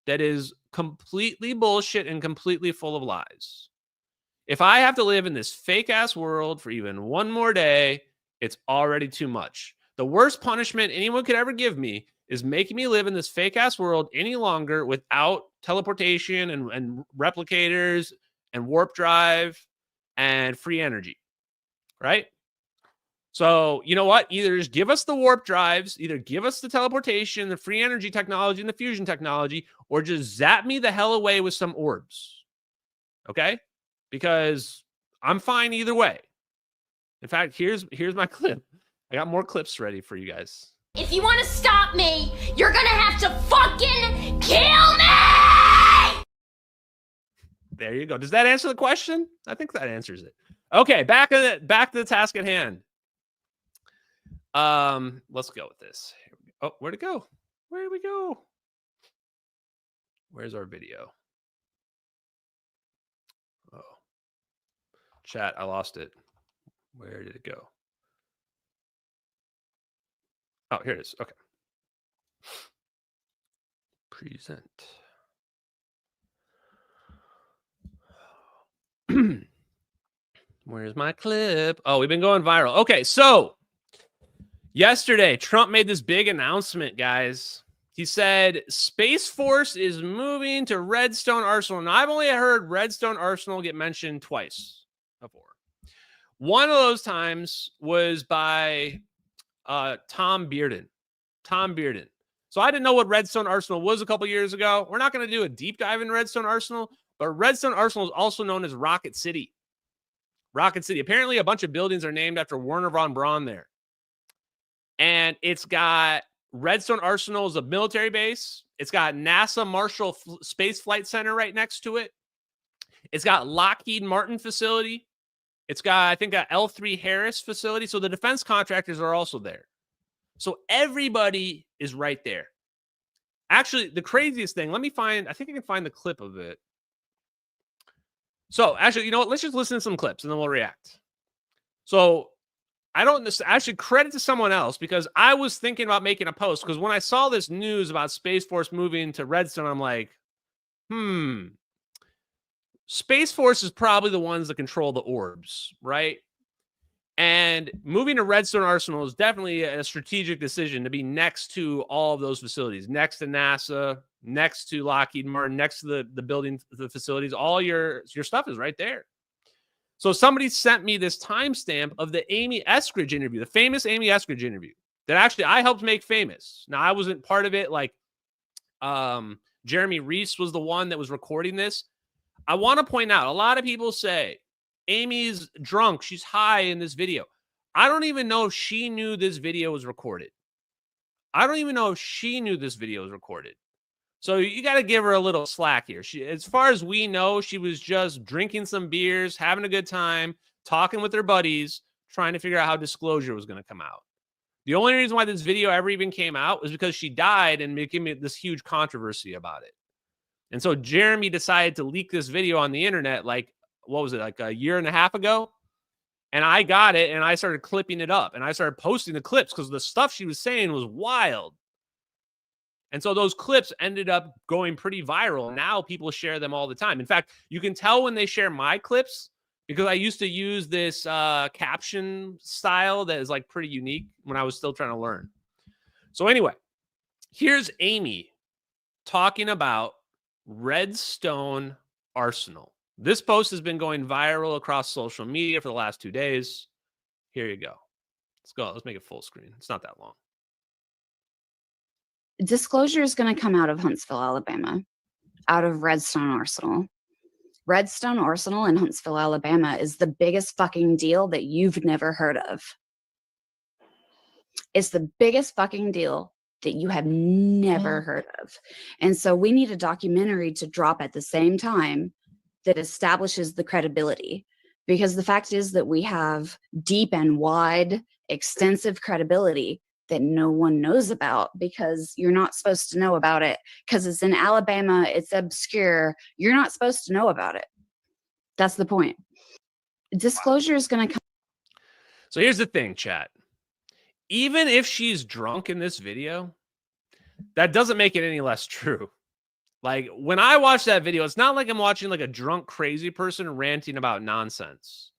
that is completely bullshit and completely full of lies. If I have to live in this fake ass world for even one more day, it's already too much. The worst punishment anyone could ever give me is making me live in this fake ass world any longer without teleportation and replicators and warp drive and free energy. Right? So, you know what? Either just give us the warp drives, either give us the teleportation, the free energy technology, and the fusion technology, or just zap me the hell away with some orbs. Okay? Because I'm fine either way. In fact, here's my clip. I got more clips ready for you guys. If you want to stop me, you're gonna have to fucking kill me! There you go. Does that answer the question? I think that answers it. Okay, back to the task at hand. Let's go with this. Here we go. Oh, where'd it go? Where did we go? Where's our video? Oh, chat, I lost it. Where did it go? Oh, here it is. Okay. Present. Where's my clip? Oh, we've been going viral. Okay, so yesterday, Trump made this big announcement, guys. He said Space Force is moving to Redstone Arsenal. Now, I've only heard Redstone Arsenal get mentioned twice before. One of those times was by Tom Bearden. Tom Bearden. So I didn't know what Redstone Arsenal was a couple years ago. We're not going to do a deep dive in Redstone Arsenal, but Redstone Arsenal is also known as Rocket City. Rocket City. Apparently, a bunch of buildings are named after Werner von Braun there. And it's got Redstone Arsenal is a military base. It's got NASA Marshall Space Flight Center right next to it. It's got Lockheed Martin facility. It's got, I think, a L3 Harris facility. So the defense contractors are also there. So everybody is right there. Actually, the craziest thing, I think I can find the clip of it. So actually, you know what? Let's just listen to some clips and then we'll react. So I don't actually credit to someone else because I was thinking about making a post because when I saw this news about Space Force moving to Redstone, I'm like, Space Force is probably the ones that control the orbs, right? And moving to Redstone Arsenal is definitely a strategic decision to be next to all of those facilities, next to NASA, next to Lockheed Martin, next to the building, the facilities. All your stuff is right there. So somebody sent me this timestamp of the Amy Eskridge interview, the famous Amy Eskridge interview that actually I helped make famous. Now, I wasn't part of it. Like Jeremy Reese was the one that was recording this. I want to point out, a lot of people say, Amy's drunk. She's high in this video. I don't even know if she knew this video was recorded. I don't even know if she knew this video was recorded. So you got to give her a little slack here. As far as we know, she was just drinking some beers, having a good time, talking with her buddies, trying to figure out how disclosure was going to come out. The only reason why this video ever even came out was because she died and became this huge controversy about it. And so Jeremy decided to leak this video on the internet, like, what was it, like a year and a half ago? And I got it and I started clipping it up and I started posting the clips because the stuff she was saying was wild. And so those clips ended up going pretty viral. Now people share them all the time. In fact, you can tell when they share my clips because I used to use this caption style that is like pretty unique when I was still trying to learn. So anyway, here's Amy talking about Redstone Arsenal. This post has been going viral across social media for the last 2 days. Here you go. Let's go. Let's make it full screen. It's not that long. Disclosure is going to come out of Huntsville, Alabama, out of Redstone Arsenal. Redstone Arsenal in Huntsville, Alabama is the biggest fucking deal that you've never heard of. It's the biggest fucking deal that you have never heard of. And so we need a documentary to drop at the same time that establishes the credibility. Because the fact is that we have deep and wide, extensive credibility that no one knows about because you're not supposed to know about it because it's in Alabama, it's obscure. You're not supposed to know about it. That's the point. Disclosure is going to come. So here's the thing, chat. Even if she's drunk in this video, that doesn't make it any less true. Like, when I watch that video, it's not like I'm watching like a drunk, crazy person ranting about nonsense.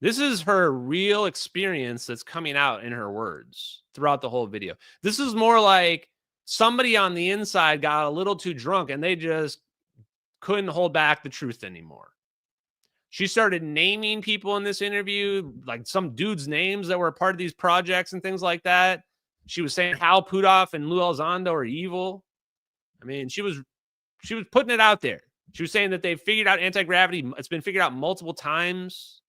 This is her real experience that's coming out in her words throughout the whole video. This is more like somebody on the inside got a little too drunk and they just couldn't hold back the truth anymore. She started naming people in this interview, like some dudes' names that were a part of these projects and things like that. She was saying Hal Puthoff and Lou Elizondo are evil. I mean, she was putting it out there. She was saying that they figured out anti-gravity. It's been figured out multiple times.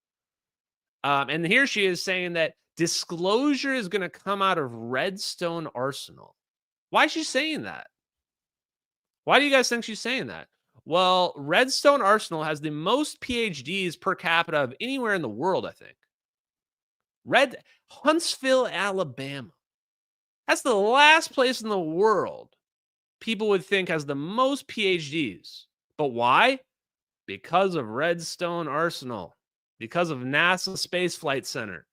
And here she is saying that disclosure is going to come out of Redstone Arsenal. Why is she saying that? Why do you guys think she's saying that? Well, Redstone Arsenal has the most PhDs per capita of anywhere in the world, I think. Huntsville, Alabama. That's the last place in the world people would think has the most PhDs. But why? Because of Redstone Arsenal. Because of NASA Space Flight Center.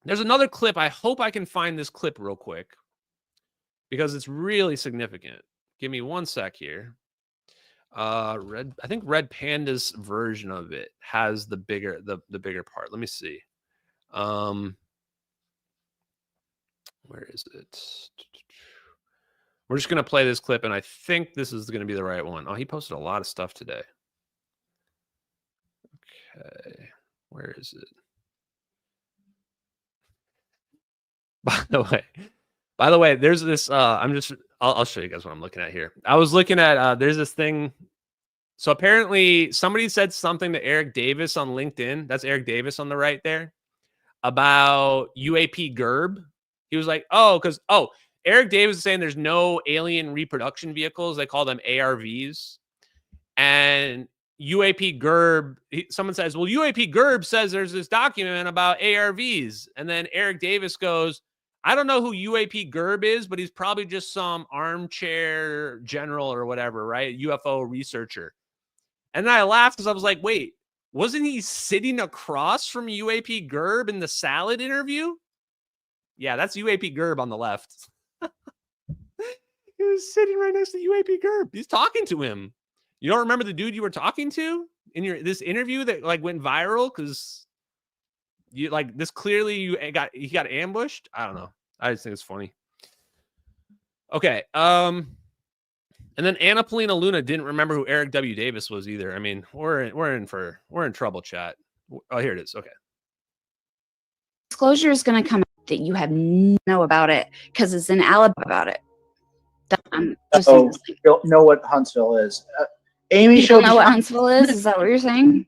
There's another clip. I hope I can find this clip real quick because it's really significant. Give me one sec here. I think Red Panda's version of it has the bigger part. Let me see. Where is it? We're just going to play this clip, and I think this is going to be the right one. Oh, he posted a lot of stuff today. Okay, where is it? By the way, there's this. I'll show you guys what I'm looking at here. I was looking at. There's this thing. So apparently, somebody said something to Eric Davis on LinkedIn. That's Eric Davis on the right there about UAP GERB. He was like, Eric Davis is saying there's no alien reproduction vehicles. They call them ARVs. And UAP GERB, someone says, well, UAP GERB says there's this document about ARVs. And then Eric Davis goes, I don't know who UAP GERB is, but he's probably just some armchair general or whatever, right? UFO researcher. And then I laughed because I was like, wait, wasn't he sitting across from UAP GERB in the salad interview? Yeah, that's UAP GERB on the left. He was sitting right next to UAP GERB. He's talking to him. You don't remember the dude you were talking to in this interview that like went viral because you like this clearly he got ambushed? I don't know. I just think it's funny. Okay. And then Anna Polina Luna didn't remember who Eric W. Davis was either. I mean, we're in trouble, chat. Oh, here it is. Okay. Disclosure is going to come out that you have know about it because it's in Alabama about it. You don't know what Huntsville is. Amy People showed know what Huntsville is? Is that what you're saying?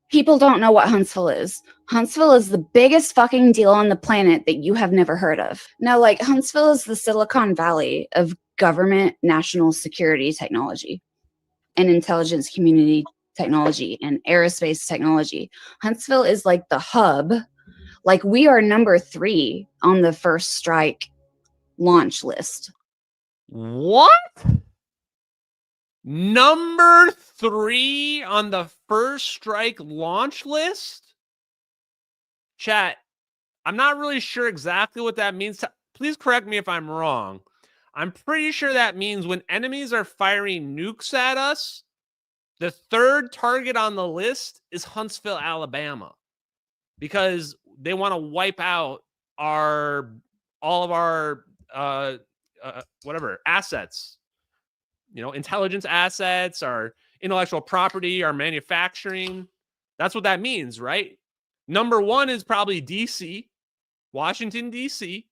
People don't know what Huntsville is. Huntsville is the biggest fucking deal on the planet that you have never heard of. Now, like, Huntsville is the Silicon Valley of government national security technology and intelligence community technology and aerospace technology. Huntsville is like the hub. Like, we are number 3 on the first strike launch list. What? Number 3 on the first strike launch list? Chat, I'm not really sure exactly what that means. Please correct me if I'm wrong. I'm pretty sure that means when enemies are firing nukes at us, the 3rd target on the list is Huntsville, Alabama, because they want to wipe out all of our whatever assets. You know, intelligence assets, our intellectual property, our manufacturing. That's what that means, right? Number 1 is probably DC, Washington, DC.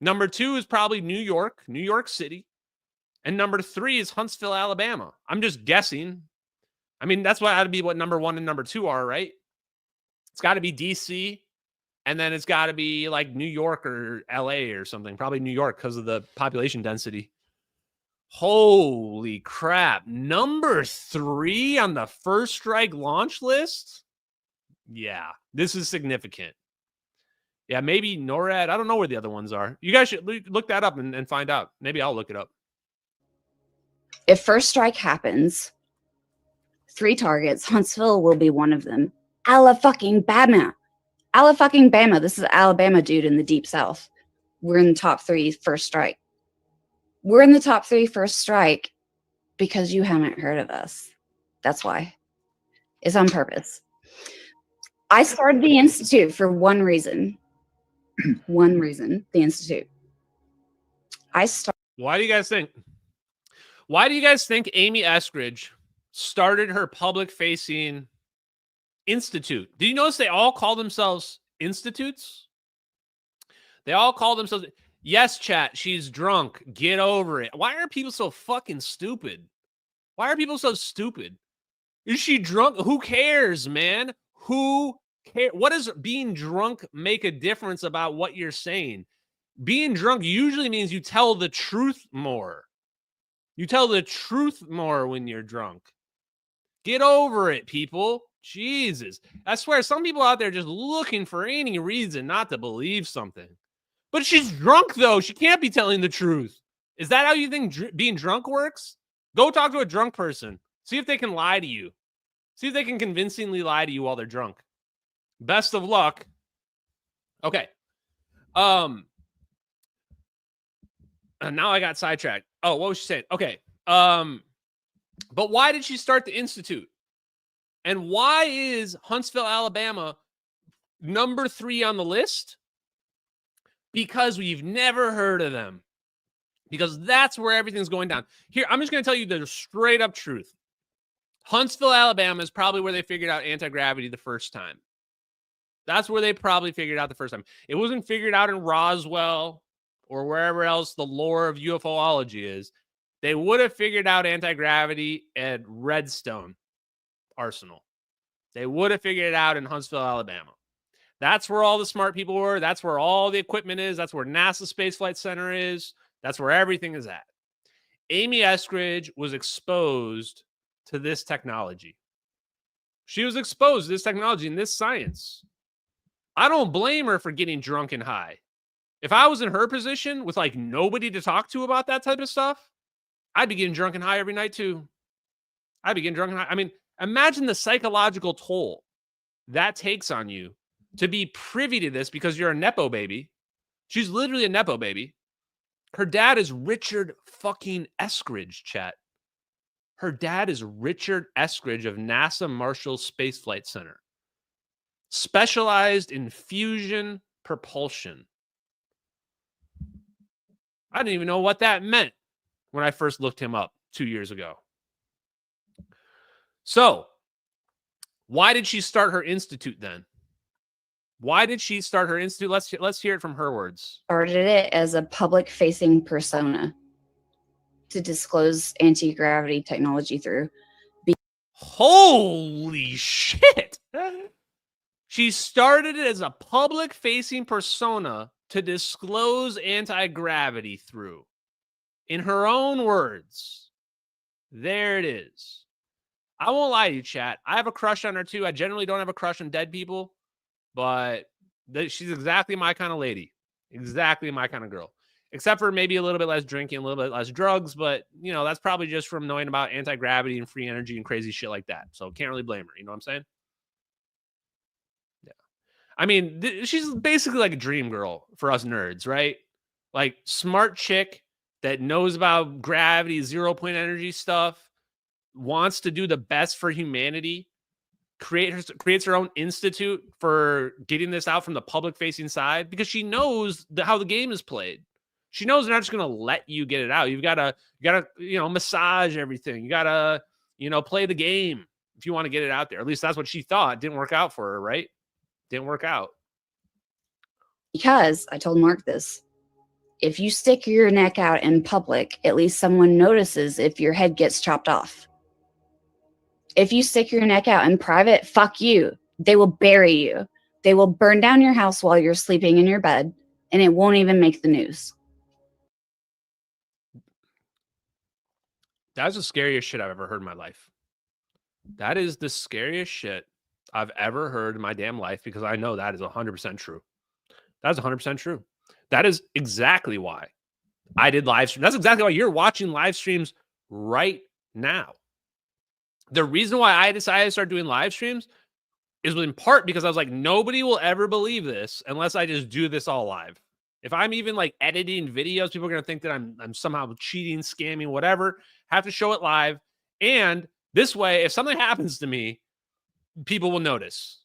Number 2 is probably New York City. And number 3 is Huntsville, Alabama. I'm just guessing. I mean, that's what ought to be what number 1 and number 2 are, right? It's got to be DC. And then it's got to be like New York or LA or something. Probably New York because of the population density. Holy crap. Number 3 on the first strike launch list? Yeah, this is significant. Yeah, maybe NORAD. I don't know where the other ones are. You guys should look that up and find out. Maybe I'll look it up. If first strike happens, 3 targets, Huntsville will be one of them. Alabama. This is Alabama dude in the deep south. We're in the top 3 first strike. We're in the top 3 first strike because you haven't heard of us. That's why. It's on purpose. I started the Institute for one reason. One reason, the Institute. Why do you guys think? Why do you guys think Amy Eskridge started her public-facing institute? Do you notice they all call themselves institutes? They all call themselves... Yes, chat, she's drunk. Get over it. Why are people so fucking stupid? Why are people so stupid? Is she drunk? Who cares, man? Who cares? What does being drunk make a difference about what you're saying? Being drunk usually means you tell the truth more. You tell the truth more when you're drunk. Get over it, people. Jesus. I swear, some people out there just looking for any reason not to believe something. But she's drunk, though. She can't be telling the truth. Is that how you think being drunk works? Go talk to a drunk person. See if they can lie to you. See if they can convincingly lie to you while they're drunk. Best of luck. Okay. Now I got sidetracked. Oh, what was she saying? Okay. But why did she start the Institute? And why is Huntsville, Alabama number 3 on the list? Because we've never heard of them. Because that's where everything's going down. Here, I'm just going to tell you the straight up truth. Huntsville, Alabama is probably where they figured out anti-gravity the first time. That's where they probably figured out the first time. It wasn't figured out in Roswell or wherever else the lore of UFOlogy is. They would have figured out anti-gravity at Redstone Arsenal. They would have figured it out in Huntsville, Alabama. That's where all the smart people were. That's where all the equipment is. That's where NASA Space Flight Center is. That's where everything is at. Amy Eskridge was exposed to this technology. She was exposed to this technology and this science. I don't blame her for getting drunk and high. If I was in her position with like nobody to talk to about that type of stuff, I'd be getting drunk and high every night too. I'd be getting drunk and high. I mean, imagine the psychological toll that takes on you to be privy to this because you're a Nepo baby. She's literally a Nepo baby. Her dad is Richard fucking Eskridge, chat. Her dad is Richard Eskridge of NASA Marshall Space Flight Center. Specialized in fusion propulsion. I didn't even know what that meant when I first looked him up 2 years ago. So, why did she start her institute then? Why did she start her institute? Let's hear it from her words. Started it as a public-facing persona to disclose anti-gravity technology through. Holy shit! She started it as a public-facing persona to disclose anti-gravity through. In her own words. There it is. I won't lie to you, chat. I have a crush on her too. I generally don't have a crush on dead people. But she's exactly my kind of lady. Exactly my kind of girl. Except for maybe a little bit less drinking, a little bit less drugs. But, you know, that's probably just from knowing about anti-gravity and free energy and crazy shit like that. So can't really blame her. You know what I'm saying? Yeah. I mean, she's basically like a dream girl for us nerds, right? Like smart chick that knows about gravity, 0-point energy stuff, wants to do the best for humanity. Creates her own institute for getting this out from the public-facing side because she knows how the game is played. She knows they're not just going to let you get it out. You gotta, massage everything. You gotta, play the game if you want to get it out there. At least that's what she thought. Didn't work out for her, right? Didn't work out. Because I told Mark this. If you stick your neck out in public, at least someone notices if your head gets chopped off. If you stick your neck out in private, fuck you. They will bury you. They will burn down your house while you're sleeping in your bed, and it won't even make the news. That's the scariest shit I've ever heard in my life. That is the scariest shit I've ever heard in my damn life because I know that is 100% true. That's 100% true. That is exactly why I did live stream. That's exactly why you're watching live streams right now. The reason why I decided to start doing live streams is in part because I was like, nobody will ever believe this unless I just do this all live. If I'm even like editing videos, people are going to think that I'm somehow cheating, scamming, whatever. Have to show it live. And this way, if something happens to me, people will notice.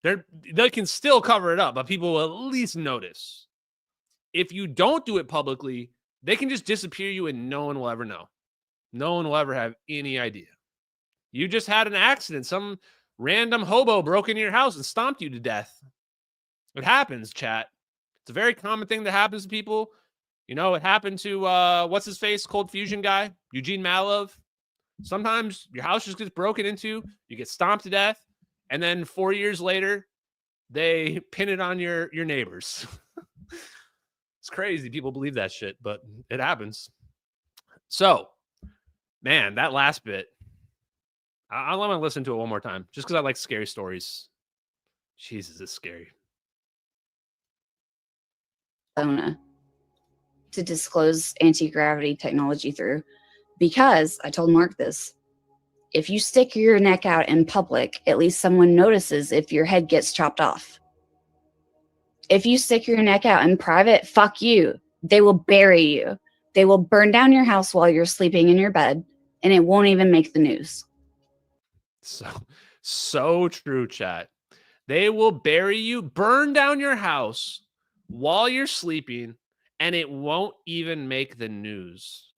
They can still cover it up, but people will at least notice. If you don't do it publicly, they can just disappear you and no one will ever know. No one will ever have any idea. You just had an accident. Some random hobo broke into your house and stomped you to death. It happens, chat. It's a very common thing that happens to people. You know, it happened to, what's his face, Cold Fusion guy, Eugene Malov. Sometimes your house just gets broken into, you get stomped to death, and then 4 years later, they pin it on your neighbors. It's crazy. People believe that shit, but it happens. So, man, that last bit, I'll let me listen to it one more time, just because I like scary stories. Jesus, it's scary. To disclose anti-gravity technology through, because I told Mark this. If you stick your neck out in public, at least someone notices if your head gets chopped off. If you stick your neck out in private, fuck you. They will bury you. They will burn down your house while you're sleeping in your bed, and it won't even make the news. So true, chat. They will bury you, burn down your house while you're sleeping, and it won't even make the news.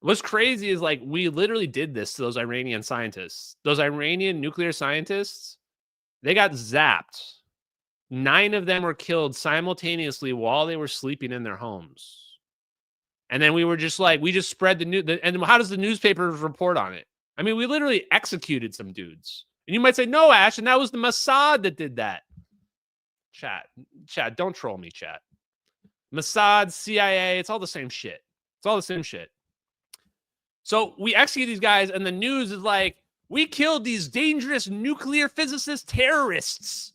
What's crazy is like we literally did this to those Iranian scientists. Those Iranian nuclear scientists, they got zapped. 9 of them were killed simultaneously while they were sleeping in their homes. And then we were just like, we just spread the news. And how does the newspaper report on it? I mean, we literally executed some dudes. And you might say, no, Ash, and that was the Mossad that did that. Chat, don't troll me, chat. Mossad, CIA, it's all the same shit. It's all the same shit. So we execute these guys, and the news is like, we killed these dangerous nuclear physicist terrorists.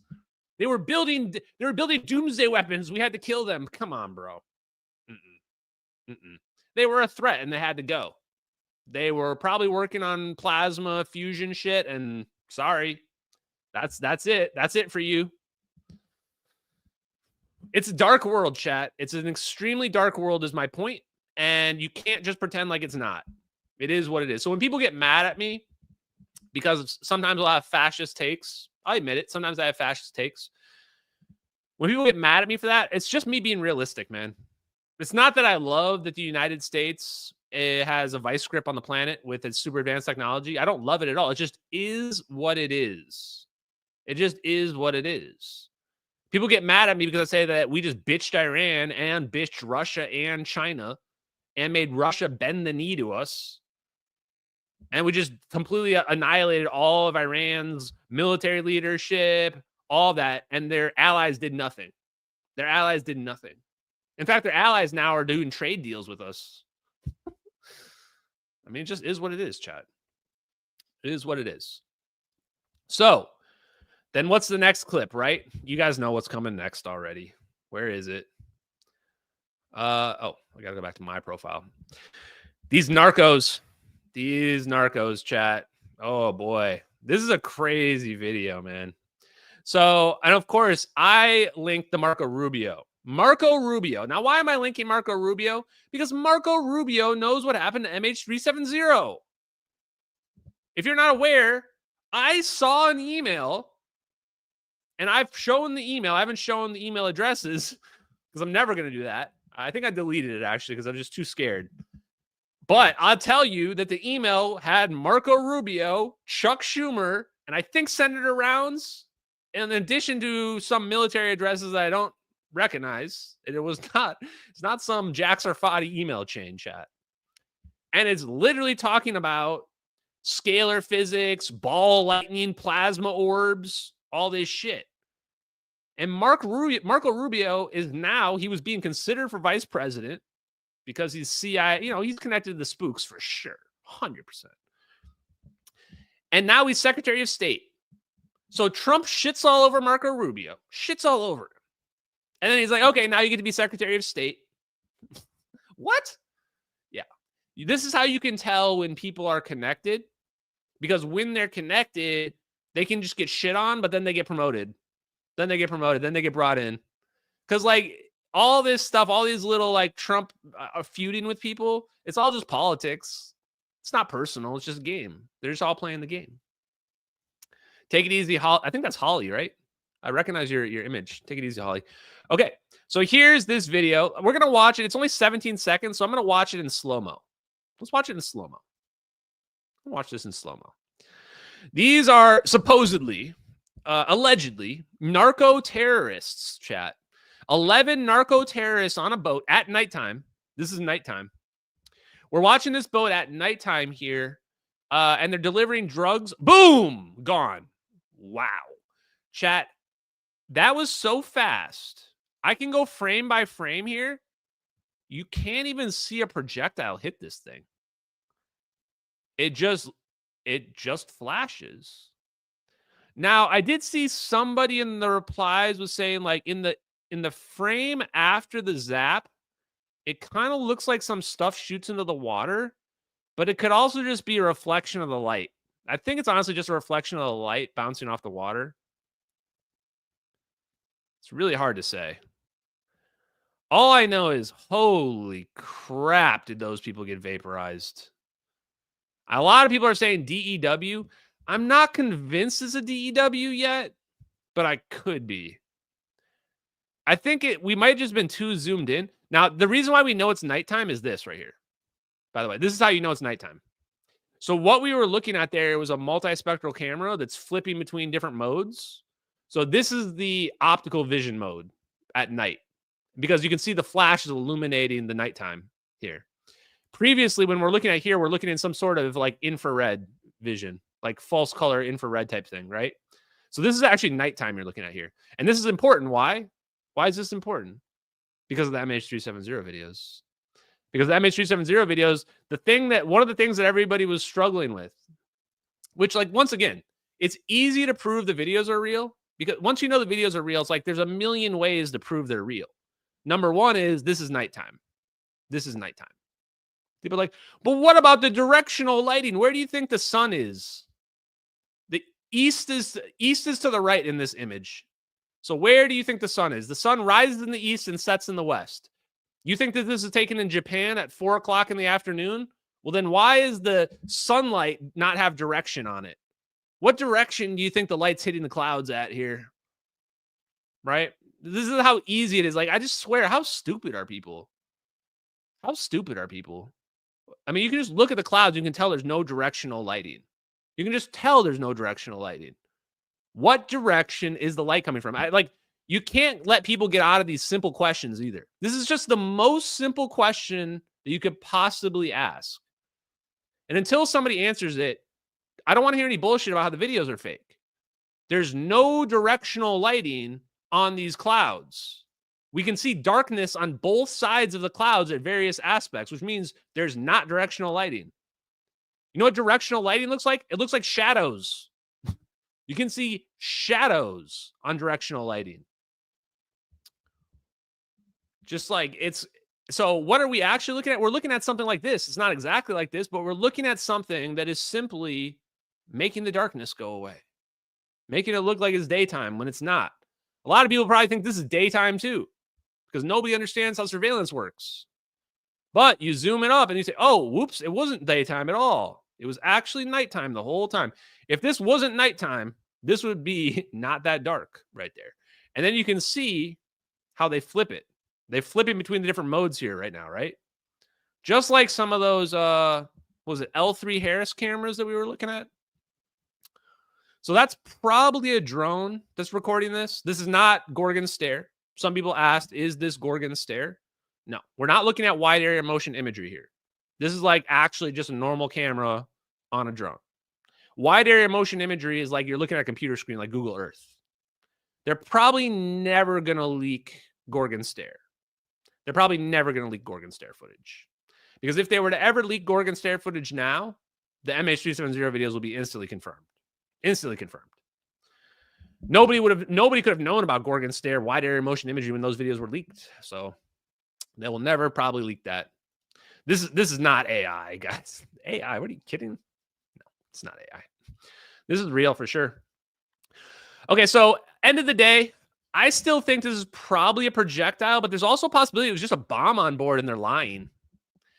They were building doomsday weapons. We had to kill them. Come on, bro. They were a threat, and they had to go. They were probably working on plasma fusion shit, and sorry, that's it. That's it for you. It's a dark world, chat. It's an extremely dark world is my point, and you can't just pretend like it's not. It is what it is. So when people get mad at me, because sometimes I'll have fascist takes, I admit it. Sometimes I have fascist takes. When people get mad at me for that, it's just me being realistic, man. It's not that I love that the United States has a vice grip on the planet with its super advanced technology. I don't love it at all. It just is what it is. It just is what it is. People get mad at me because I say that we just bitched Iran and bitched Russia and China and made Russia bend the knee to us. And we just completely annihilated all of Iran's military leadership, all that. And their allies did nothing. Their allies did nothing. In fact, their allies now are doing trade deals with us. I mean, it just is what it is, chat. It is what it is. So, then what's the next clip, right? You guys know what's coming next already. Where is it? I got to go back to my profile. These narcos, chat. Oh, boy. This is a crazy video, man. So, and of course, I linked the Marco Rubio. Now, why am I linking Marco Rubio? Because Marco Rubio knows what happened to MH370. If you're not aware, I saw an email, and I've shown the email. I haven't shown the email addresses because I'm never going to do that. I think I deleted it, actually, because I'm just too scared. But I'll tell you that the email had Marco Rubio, Chuck Schumer, and I think Senator Rounds, in addition to some military addresses that I don't recognize. It's not some Jaxar Fadi email chain, chat. And it's literally talking about scalar physics, ball lightning, plasma orbs, all this shit. And Marco Rubio is now, he was being considered for vice president because he's CIA, he's connected to the spooks for sure, 100%. And now he's Secretary of State. So Trump shits all over Marco Rubio, shits all over him. And then he's like, okay, now you get to be Secretary of State. What? Yeah. This is how you can tell when people are connected, because when they're connected, they can just get shit on, but then they get promoted. Then they get promoted. Then they get brought in. Because like all this stuff, all these little like Trump feuding with people, it's all just politics. It's not personal. It's just a game. They're just all playing the game. Take it easy, Holly. I think that's Holly, right? I recognize your image. Take it easy, Holly. Okay, so here's this video. We're going to watch it. It's only 17 seconds, so I'm going to watch it in slow-mo. Let's watch it in slow-mo. Watch this in slow-mo. These are supposedly, allegedly, narco-terrorists, chat. 11 narco-terrorists on a boat at nighttime. This is nighttime. We're watching this boat at nighttime here, and they're delivering drugs. Boom! Gone. Wow. Chat, that was so fast. I can go frame by frame here. You can't even see a projectile hit this thing. It just flashes. Now, I did see somebody in the replies was saying, like, in the frame after the zap, it kind of looks like some stuff shoots into the water, but it could also just be a reflection of the light. I think it's honestly just a reflection of the light bouncing off the water. It's really hard to say. All I know is, holy crap, did those people get vaporized? A lot of people are saying DEW. I'm not convinced it's a DEW yet, but I could be. I think we might have just been too zoomed in. Now, the reason why we know it's nighttime is this right here. By the way, this is how you know it's nighttime. So what we were looking at there was a multispectral camera that's flipping between different modes. So this is the optical vision mode at night, because you can see the flashes illuminating the nighttime here. Previously, when we're looking at here, we're looking in some sort of like infrared vision, like false color infrared type thing, right? So this is actually nighttime you're looking at here. And this is important. Why? Why is this important? Because of the MH370 videos. Because the MH370 videos, one of the things that everybody was struggling with, which, like, once again, it's easy to prove the videos are real, because once you know the videos are real, it's like there's a million ways to prove they're real. Number one is this is nighttime. This is nighttime. People are like, but what about the directional lighting? Where do you think the sun is? The east is to the right in this image. So where do you think the sun is? The sun rises in the east and sets in the west. You think that this is taken in Japan at 4 o'clock in the afternoon? Well, then why is the sunlight not have direction on it? What direction do you think the light's hitting the clouds at here? Right? This is how easy it is. Like, I just swear, how stupid are people? How stupid are people? I mean, you can just look at the clouds. You can tell there's no directional lighting. You can just tell there's no directional lighting. What direction is the light coming from? You can't let people get out of these simple questions either. This is just the most simple question that you could possibly ask. And until somebody answers it, I don't want to hear any bullshit about how the videos are fake. There's no directional lighting on these clouds. We can see darkness on both sides of the clouds at various aspects, which means there's not directional lighting. You know what directional lighting looks like? It looks like shadows. You can see shadows on directional lighting. Just like so what are we actually looking at? We're looking at something like this. It's not exactly like this, but we're looking at something that is simply making the darkness go away. Making it look like it's daytime when it's not. A lot of people probably think this is daytime too, because nobody understands how surveillance works. But you zoom it up and you say, oh, whoops, it wasn't daytime at all. It was actually nighttime the whole time. If this wasn't nighttime, this would be not that dark right there. And then you can see how they flip it. They flip it between the different modes here right now, right? Just like some of those, was it L3 Harris cameras that we were looking at? So that's probably a drone that's recording this. This is not Gorgon's Stare. Some people asked, is this Gorgon's Stare? No, we're not looking at wide area motion imagery here. This is like actually just a normal camera on a drone. Wide area motion imagery is like you're looking at a computer screen like Google Earth. They're probably never going to leak Gorgon's Stare. They're probably never going to leak Gorgon's Stare footage. Because if they were to ever leak Gorgon's Stare footage now, the MH370 videos will be instantly confirmed. Instantly confirmed. Nobody could have known about Gorgon Stare, wide area motion imagery when those videos were leaked. So they will never probably leak that. This is not AI, guys. AI? What are you kidding? No, it's not AI. This is real for sure. Okay, so end of the day, I still think this is probably a projectile, but there's also a possibility it was just a bomb on board and they're lying.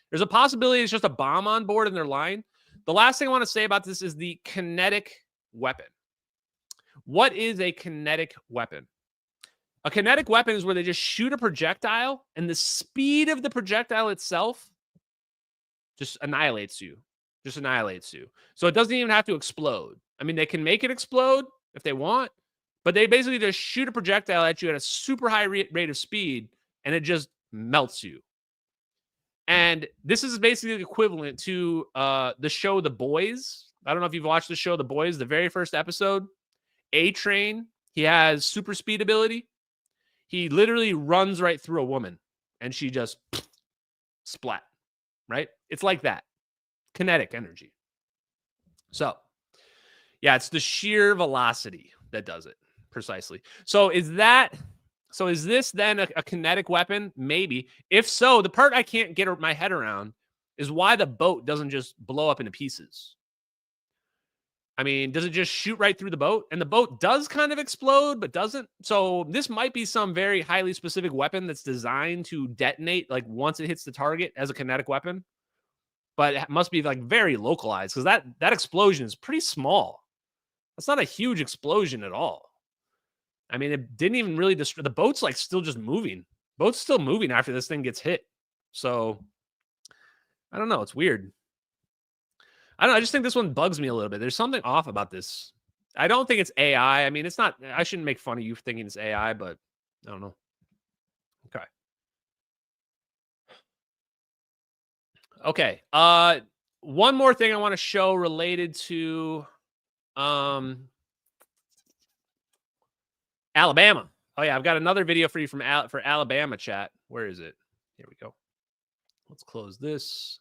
There's a possibility it's just a bomb on board and they're lying. The last thing I want to say about this is the kinetic weapon. What is a kinetic weapon? A kinetic weapon is where they just shoot a projectile and the speed of the projectile itself just annihilates you. So it doesn't even have to explode. I mean, they can make it explode if they want, but they basically just shoot a projectile at you at a super high rate of speed and it just melts you. And this is basically equivalent to the show The Boys. I don't know if you've watched the show The Boys, the very first episode. A-Train, he has super speed ability. He literally runs right through a woman and she just splat, right? It's like that. Kinetic energy. So, yeah, it's the sheer velocity that does it precisely. So is this then a kinetic weapon? Maybe. If so, the part I can't get my head around is why the boat doesn't just blow up into pieces. I mean, does it just shoot right through the boat? And the boat does kind of explode, but doesn't. So this might be some very highly specific weapon that's designed to detonate like once it hits the target as a kinetic weapon. But it must be like very localized because that explosion is pretty small. That's not a huge explosion at all. I mean, it didn't even really destroy the boat's like still just moving. Boat's still moving after this thing gets hit. So I don't know. It's weird. I don't know. I just think this one bugs me a little bit. There's something off about this. I don't think it's AI. I mean, it's not. I shouldn't make fun of you for thinking it's AI, but I don't know. Okay. Okay. One more thing I want to show related to Alabama. Oh yeah, I've got another video for you for Alabama chat. Where is it? Here we go. Let's close this.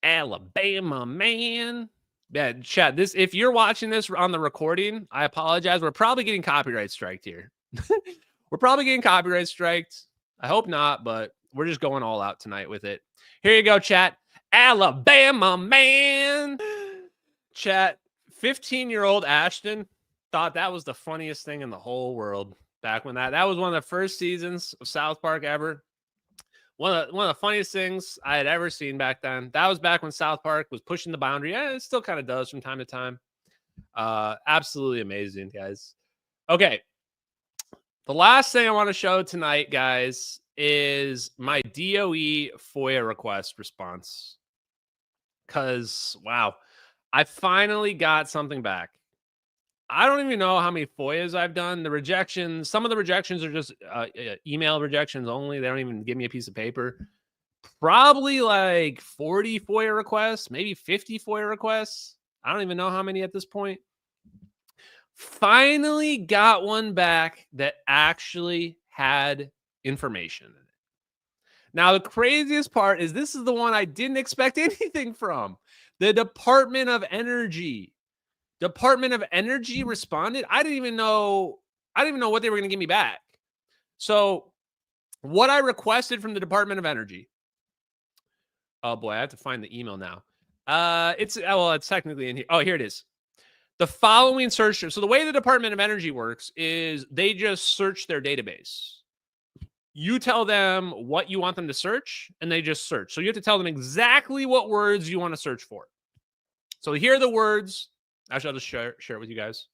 Alabama, man. Yeah, chat. This, if you're watching this on the recording, I apologize. We're probably getting copyright striked here. We're probably getting copyright striked. I hope not, but we're just going all out tonight with it. Here you go, chat. Alabama, man. Chat, 15-year-old Ashton thought that was the funniest thing in the whole world back when that was one of the first seasons of South Park ever. One of the funniest things I had ever seen back then. That was back when South Park was pushing the boundary. Yeah, it still kind of does from time to time. Absolutely amazing, guys. Okay. The last thing I want to show tonight, guys, is my DOE FOIA request response. Because, wow, I finally got something back. I don't even know how many FOIAs I've done. The rejections, some of the rejections are just email rejections only. They don't even give me a piece of paper. Probably like 40 FOIA requests, maybe 50 FOIA requests. I don't even know how many at this point. Finally got one back that actually had information in it. Now, the craziest part is this is the one I didn't expect anything from. The Department of Energy. Department of Energy responded. I didn't even know what they were going to give me back. So what I requested from the Department of Energy. Oh boy, I have to find the email now. It's technically in here. Oh, here it is. The following search. So the way the Department of Energy works is they just search their database. You tell them what you want them to search, and they just search. So you have to tell them exactly what words you want to search for. So here are the words. Actually, I'll just share it with you guys.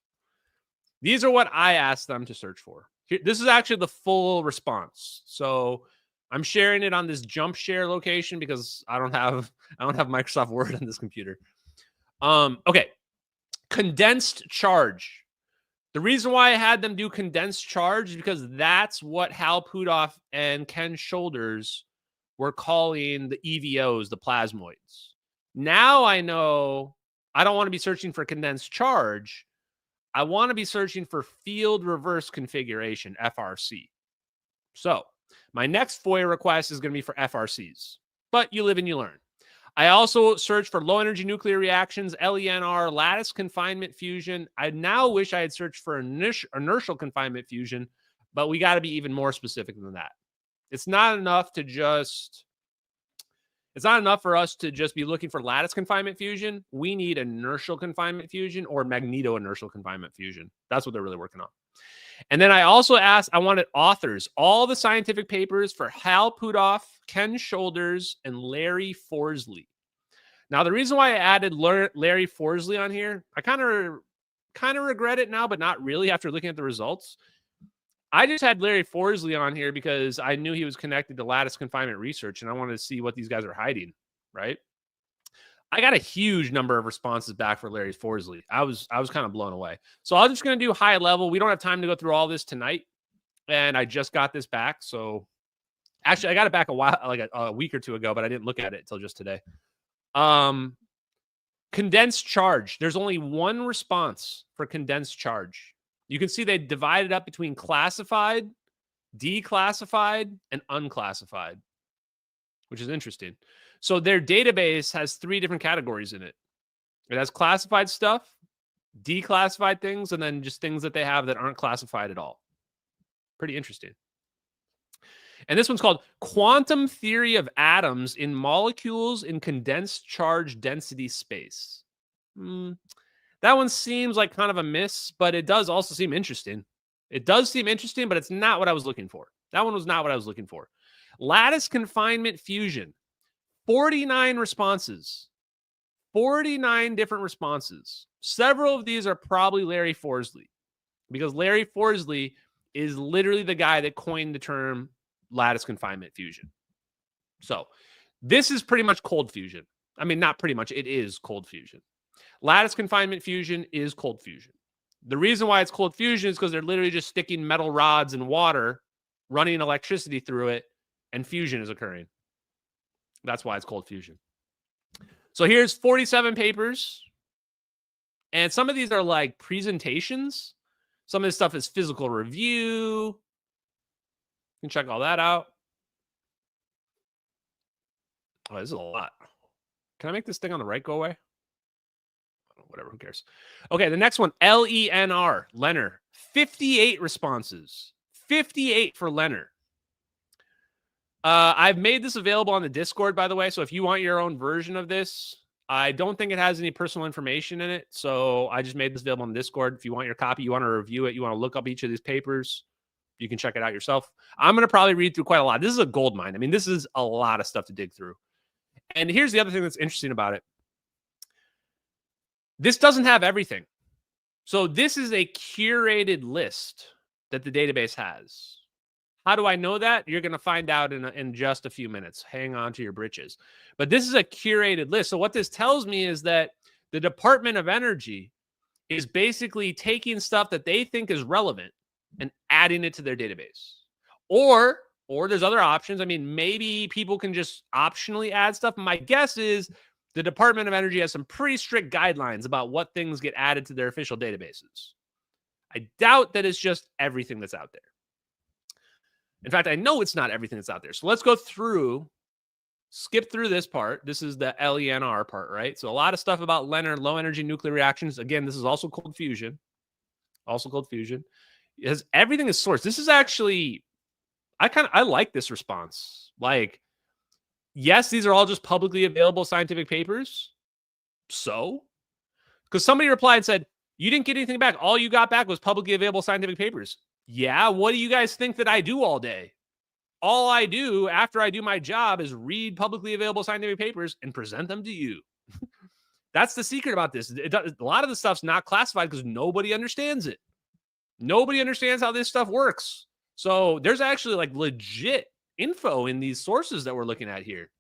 These are what I asked them to search for. This is actually the full response. So I'm sharing it on this jump share location because I don't have Microsoft Word on this computer. Okay. Condensed charge. The reason why I had them do condensed charge is because that's what Hal Puthoff and Ken Shoulders were calling the EVOs, the plasmoids. Now I know I don't want to be searching for condensed charge. I want to be searching for field reverse configuration, FRC. So my next FOIA request is going to be for FRCs, but you live and you learn. I also searched for low energy nuclear reactions, LENR, lattice confinement fusion. I now wish I had searched for inertial confinement fusion, but we got to be even more specific than that. It's not enough for us to just be looking for lattice confinement fusion. We need inertial confinement fusion or magneto-inertial confinement fusion. That's what they're really working on. And then I also asked, I wanted authors, all the scientific papers for Hal Puthoff, Ken Shoulders, and Larry Forsley. Now, the reason why I added Larry Forsley on here, I kind of regret it now, but not really after looking at the results. I just had Larry Forsley on here because I knew he was connected to lattice confinement research, and I wanted to see what these guys are hiding, right? I got a huge number of responses back for Larry Forsley. I was kind of blown away. So I'm just going to do high level. We don't have time to go through all this tonight, and I just got this back. So actually, I got it back a week or two ago, but I didn't look at it until just today. Condensed charge. There's only one response for condensed charge. You can see they divided up between classified, declassified, and unclassified, which is interesting. So their database has 3 different categories in it. It has classified stuff, declassified things, and then just things that they have that aren't classified at all. Pretty interesting. And this one's called Quantum Theory of Atoms in Molecules in Condensed Charge Density Space. That one seems like kind of a miss, but it does also seem interesting. It does seem interesting, but it's not what I was looking for. That one was not what I was looking for. Lattice confinement fusion. 49 responses. 49 different responses. Several of these are probably Larry Forsley, because Larry Forsley is literally the guy that coined the term lattice confinement fusion. So this is pretty much cold fusion. I mean, not pretty much. It is cold fusion. Lattice confinement fusion is cold fusion. The reason why it's cold fusion is because they're literally just sticking metal rods in water, running electricity through it, and fusion is occurring. That's why it's cold fusion. So here's 47 papers. And some of these are like presentations. Some of this stuff is physical review. You can check all that out. Oh, this is a lot. Can I make this thing on the right go away? Whatever, who cares? Okay, the next one, LENR, Leonard. 58 responses. 58 for Leonard. I've made this available on the Discord, by the way, so if you want your own version of this, I don't think it has any personal information in it, so I just made this available on the Discord. If you want your copy, you want to review it, you want to look up each of these papers, you can check it out yourself. I'm going to probably read through quite a lot. This is a gold mine. I mean, this is a lot of stuff to dig through. And here's the other thing that's interesting about it. This doesn't have everything. So this is a curated list that the database has. How do I know that? You're going to find out in just a few minutes. Hang on to your britches. But this is a curated list. So what this tells me is that the Department of Energy is basically taking stuff that they think is relevant and adding it to their database. Or there's other options. I mean, maybe people can just optionally add stuff. My guess is the Department of Energy has some pretty strict guidelines about what things get added to their official databases. I doubt that it's just everything that's out there. In fact, I know it's not everything that's out there. So let's go through, skip through this part. This is the LENR part, right? So a lot of stuff about Leonard, low energy nuclear reactions. Again, this is also cold fusion. Also cold fusion. Everything is sourced. This is actually, I like this response. Like, yes, these are all just publicly available scientific papers. So, because somebody replied and said, you didn't get anything back. All you got back was publicly available scientific papers. Yeah, what do you guys think that I do all day? All I do after I do my job is read publicly available scientific papers and present them to you. That's the secret about this. A lot of the stuff's not classified because nobody understands it. Nobody understands how this stuff works. So there's actually like legit info in these sources that we're looking at here.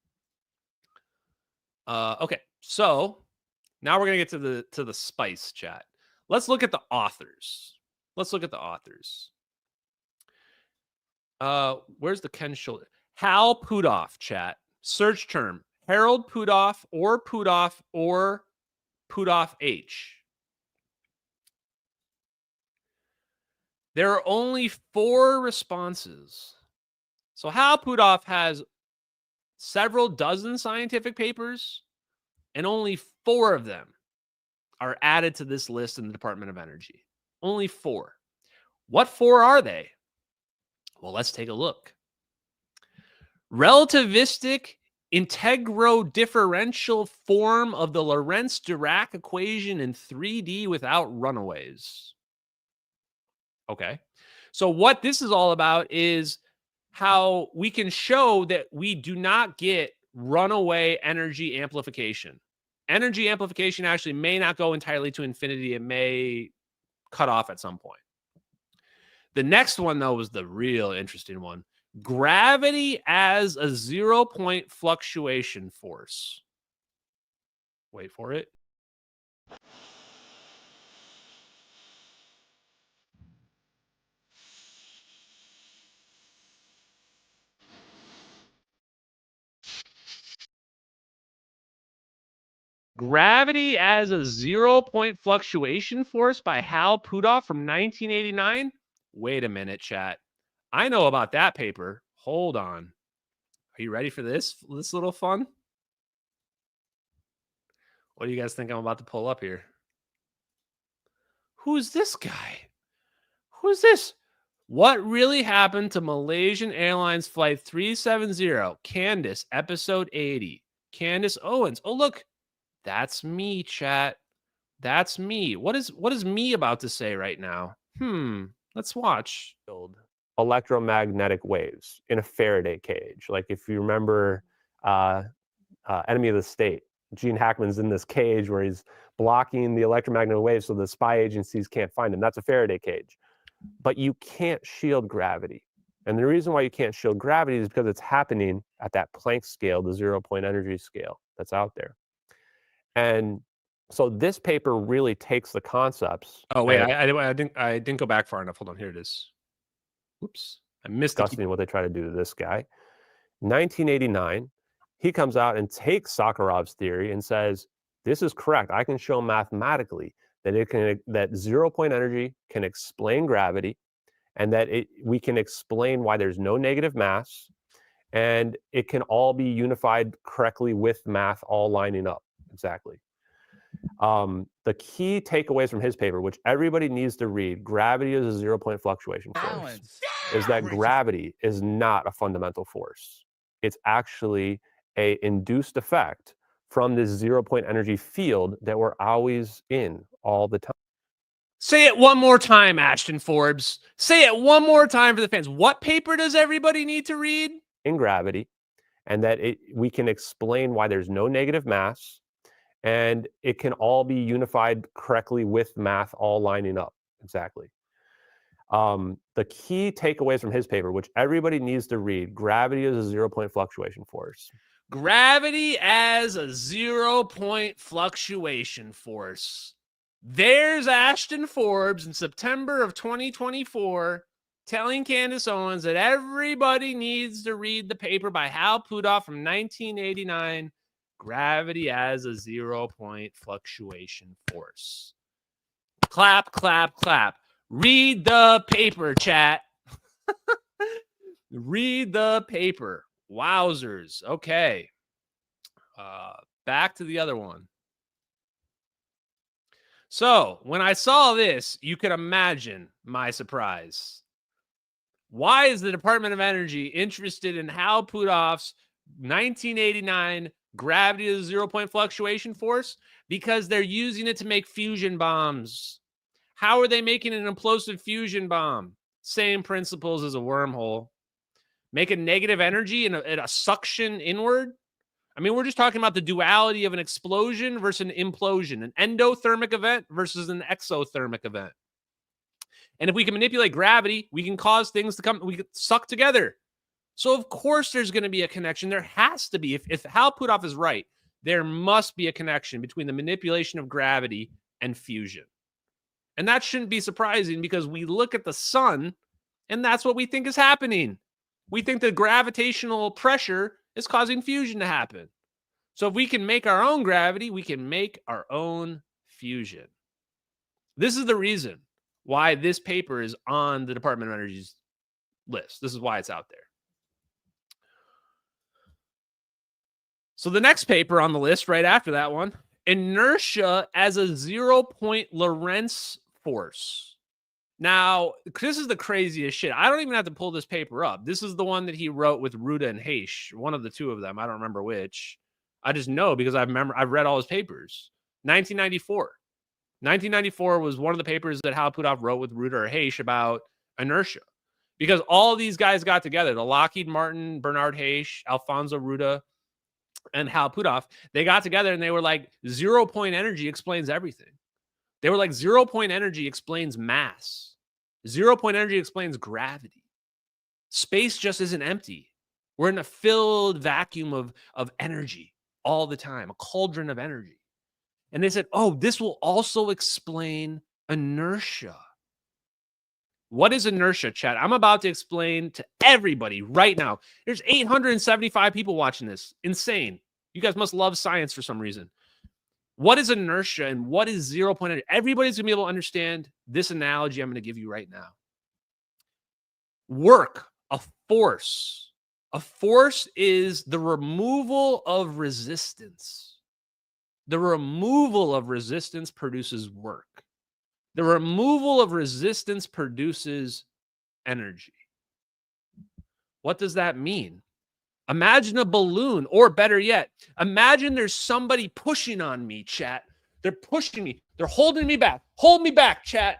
Okay, so now we're gonna get to the spice, chat. Let's look at the authors. Let's look at the authors. Where's the Ken Shoulder? Hal Puthoff, chat. Search term: Harold Puthoff or Puthoff H. There are only 4 responses. So Hal Puthoff has several dozen scientific papers. and only 4 of them are added to this list in the Department of Energy. Only 4. What 4 are they? Well, let's take a look. Relativistic integro-differential form of the Lorentz-Dirac equation in 3D without runaways. Okay. So what this is all about is how we can show that we do not get runaway energy amplification. Energy amplification actually may not go entirely to infinity. It may cut off at some point. The next one, though, was the real interesting one. Gravity as a 0-point fluctuation force. Wait for it. Gravity as a 0-point fluctuation force by Hal Puthoff from 1989. Wait a minute, chat. I know about that paper. Hold on. Are you ready for this little fun? What do you guys think I'm about to pull up here? Who's this guy? Who's this? What really happened to Malaysian Airlines Flight 370, Candace, episode 80? Candace Owens. Oh, look. That's me, chat. That's me. What is me about to say right now? Let's watch. Electromagnetic waves in a Faraday cage. Like if you remember Enemy of the State, Gene Hackman's in this cage where he's blocking the electromagnetic waves so the spy agencies can't find him. That's a Faraday cage. But you can't shield gravity. And the reason why you can't shield gravity is because it's happening at that Planck scale, the 0-point energy scale that's out there. And so this paper really takes the concepts. Oh wait, I didn't go back far enough. Hold on, here it is. Oops, I missed discussing what they try to do to this guy. 1989, he comes out and takes Sakharov's theory and says, "This is correct. I can show mathematically that that 0-point energy can explain gravity, and that we can explain why there's no negative mass, and it can all be unified correctly with math all lining up." Exactly. The key takeaways from his paper, which everybody needs to read, gravity is a 0-point fluctuation force, is that gravity is not a fundamental force. It's actually an induced effect from this 0-point energy field that we're always in all the time. Say it one more time, Ashton Forbes. Say it one more time for the fans. What paper does everybody need to read? In gravity, and that we can explain why there's no negative mass, and it can all be unified correctly with math all lining up. Exactly. The key takeaways from his paper, which everybody needs to read, gravity is a 0-point fluctuation force. Gravity as a 0-point fluctuation force. There's Ashton Forbes in September of 2024 telling Candace Owens that everybody needs to read the paper by Hal Puthoff from 1989, Gravity as a 0-point fluctuation force. Clap, clap, clap. Read the paper, chat. Read the paper. Wowzers. Okay. Back to the other one. So when I saw this, you can imagine my surprise. Why is the Department of Energy interested in Hal Puthoff's 1989 gravity is a 0-point fluctuation force? Because they're using it to make fusion bombs. How are they making an implosive fusion bomb? Same principles as a wormhole. Make a negative energy and a suction inward. I mean, we're just talking about the duality of an explosion versus an implosion, an endothermic event versus an exothermic event. And if we can manipulate gravity, we can cause things to come, we can suck together. So of course there's going to be a connection. There has to be. If Hal Puthoff is right, there must be a connection between the manipulation of gravity and fusion. And that shouldn't be surprising because we look at the sun and that's what we think is happening. We think the gravitational pressure is causing fusion to happen. So if we can make our own gravity, we can make our own fusion. This is the reason why this paper is on the Department of Energy's list. This is why it's out there. So the next paper on the list right after that one, inertia as a 0-point Lorentz force. Now, this is the craziest shit. I don't even have to pull this paper up. This is the one that he wrote with Ruda and Heish, one of the two of them. I don't remember which. I just know because I've read all his papers. 1994. 1994 was one of the papers that Hal Puthoff wrote with Ruda or Heish about inertia. Because all these guys got together, the Lockheed Martin, Bernard Heish, Alfonso Ruda, and Hal Puthoff, they got together and they were like, 0-point energy explains everything. They were like, 0-point energy explains mass. 0-point energy explains gravity. Space just isn't empty. We're in a filled vacuum of energy all the time, a cauldron of energy. And they said, oh, this will also explain inertia. What is inertia, chat? I'm about to explain to everybody right now. There's 875 people watching this. Insane. You guys must love science for some reason. What is inertia and what is 0-point energy? Everybody's going to be able to understand this analogy I'm going to give you right now. Work, a force. A force is the removal of resistance. The removal of resistance produces work. The removal of resistance produces energy. What does that mean? Imagine a balloon, or better yet, imagine there's somebody pushing on me, chat. They're pushing me. They're holding me back. Hold me back, chat.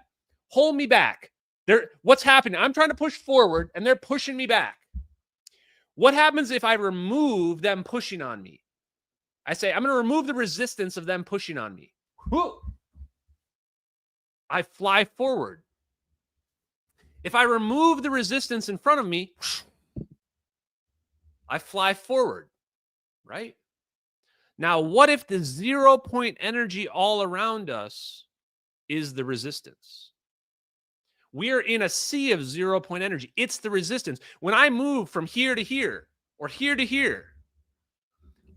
Hold me back. What's happening? I'm trying to push forward, and they're pushing me back. What happens if I remove them pushing on me? I say, I'm going to remove the resistance of them pushing on me. I fly forward. If I remove the resistance in front of me, I fly forward, right? Now, what if the 0-point energy all around us is the resistance? We are in a sea of 0-point energy. It's the resistance. When I move from here to here or here to here,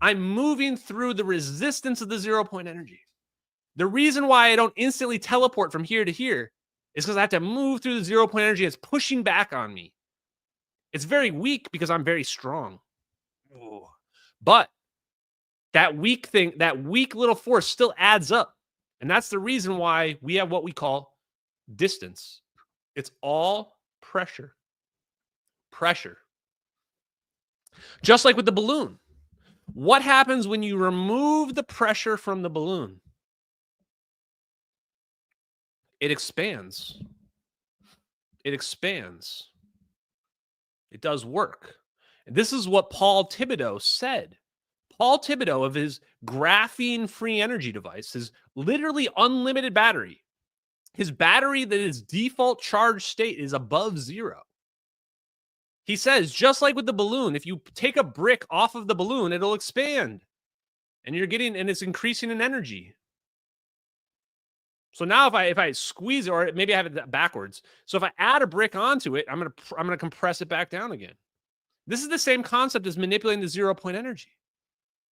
I'm moving through the resistance of the 0-point energy. The reason why I don't instantly teleport from here to here is because I have to move through the 0-point energy. It's pushing back on me. It's very weak because I'm very strong. Ooh. But that weak thing, that weak little force still adds up. And that's the reason why we have what we call distance. It's all pressure. Pressure. Just like with the balloon. What happens when you remove the pressure from the balloon? It expands. It expands. It does work. And this is what Paul Thibodeau said. Paul Thibodeau, of his graphene-free energy device, his literally unlimited battery, his battery that is default charge state is above 0. He says, just like with the balloon, if you take a brick off of the balloon, it'll expand. And it's increasing in energy. So now if I squeeze it, or maybe I have it backwards. So if I add a brick onto it, I'm gonna compress it back down again. This is the same concept as manipulating the 0-point energy.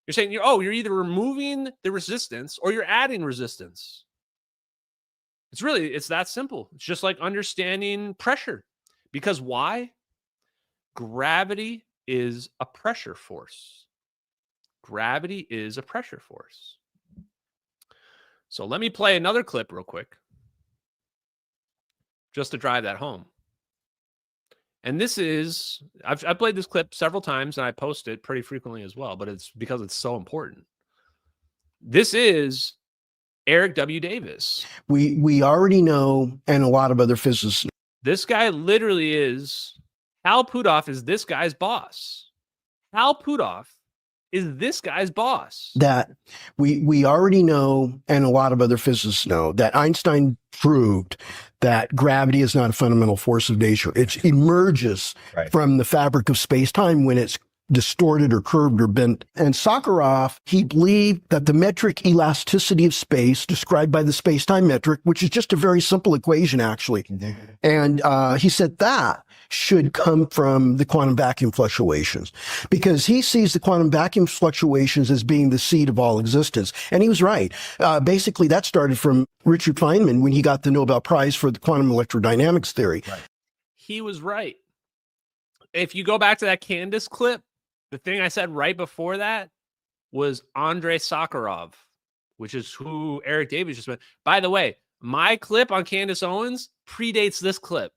You're saying, you're either removing the resistance or you're adding resistance. It's that simple. It's just like understanding pressure. Because why? Gravity is a pressure force. Gravity is a pressure force. So let me play another clip real quick, just to drive that home. And this is, I've played this clip several times and I post it pretty frequently as well, but it's because it's so important. This is Eric W. Davis. We already know, and a lot of other physicists. This guy literally is, Hal Puthoff is this guy's boss. Hal Puthoff is this guy's boss. That we already know, and a lot of other physicists know, that Einstein proved that gravity is not a fundamental force of nature. It emerges from the fabric of space-time when it's distorted or curved or bent. And Sakharov, he believed that the metric elasticity of space, described by the space-time metric, which is just a very simple equation, actually. And he said that should come from the quantum vacuum fluctuations, because he sees the quantum vacuum fluctuations as being the seed of all existence. And he was right. Basically, that started from Richard Feynman when he got the Nobel Prize for the quantum electrodynamics theory. He was right. If you go back to that Candace clip, the thing I said right before that was Andrei Sakharov, which is who Eric Davis just went. By the way, my clip on Candace Owens predates this clip.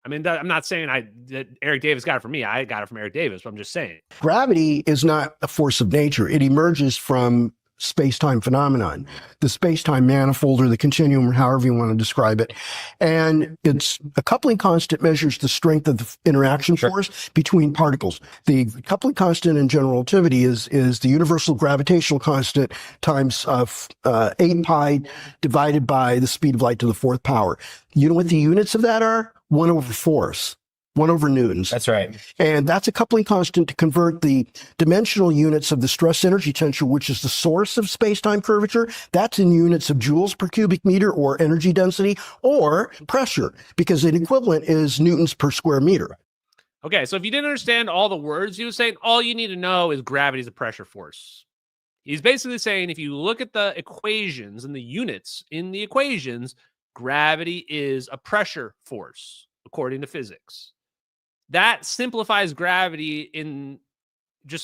I mean, I'm not saying that Eric Davis got it from me. I got it from Eric Davis, but I'm just saying. Gravity is not a force of nature. It emerges from space-time phenomenon, the space-time manifold or the continuum, or however you want to describe it. And its a coupling constant measures the strength of the interaction force between particles. The coupling constant in general relativity is the universal gravitational constant times 8 pi divided by the speed of light to the 4th power. You know what the units of that are? 1 over force. 1 over newtons. That's right. And that's a coupling constant to convert the dimensional units of the stress energy tensor, which is the source of space-time curvature. That's in units of joules per cubic meter or energy density or pressure, because an equivalent is newtons per square meter. Okay, so if you didn't understand all the words he was saying, all you need to know is gravity is a pressure force. He's basically saying if you look at the equations and the units in the equations, gravity is a pressure force, according to physics. That simplifies gravity in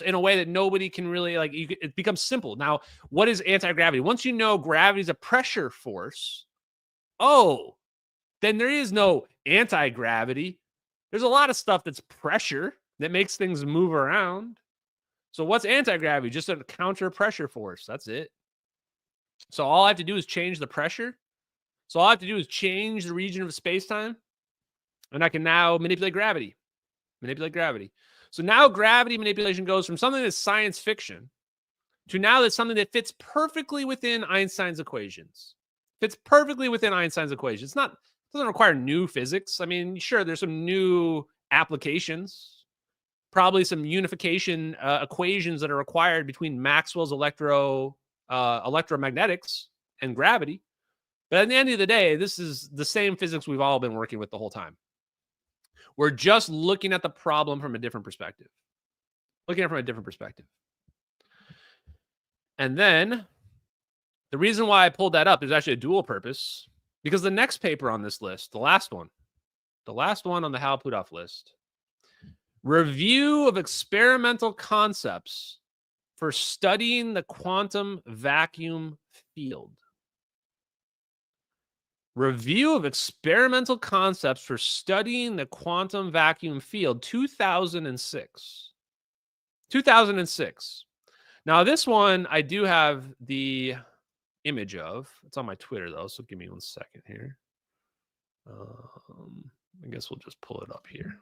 a way that nobody can really it becomes simple. Now, what is anti-gravity? Once you know gravity is a pressure force, then there is no anti-gravity. There's a lot of stuff that's pressure that makes things move around. So what's anti-gravity? Just a counter pressure force. That's it. So all I have to do is change the pressure. So all I have to do is change the region of space-time, and I can now manipulate gravity. So now gravity manipulation goes from something that's science fiction to now that's something that fits perfectly within Einstein's equations. It doesn't require new physics. I mean, sure, there's some new applications, probably some unification equations that are required between Maxwell's electromagnetics and gravity. But at the end of the day, this is the same physics we've all been working with the whole time. We're just looking at the problem from a different perspective. And then the reason why I pulled that up, there's actually a dual purpose, because the next paper on this list, the last one on the Hal Puthoff list, review of experimental concepts for studying the quantum vacuum field. Review of experimental concepts for studying the quantum vacuum field, 2006. 2006. Now, this one I do have the image of. It's on my Twitter, though, so give me 1 second here. I guess we'll just pull it up here.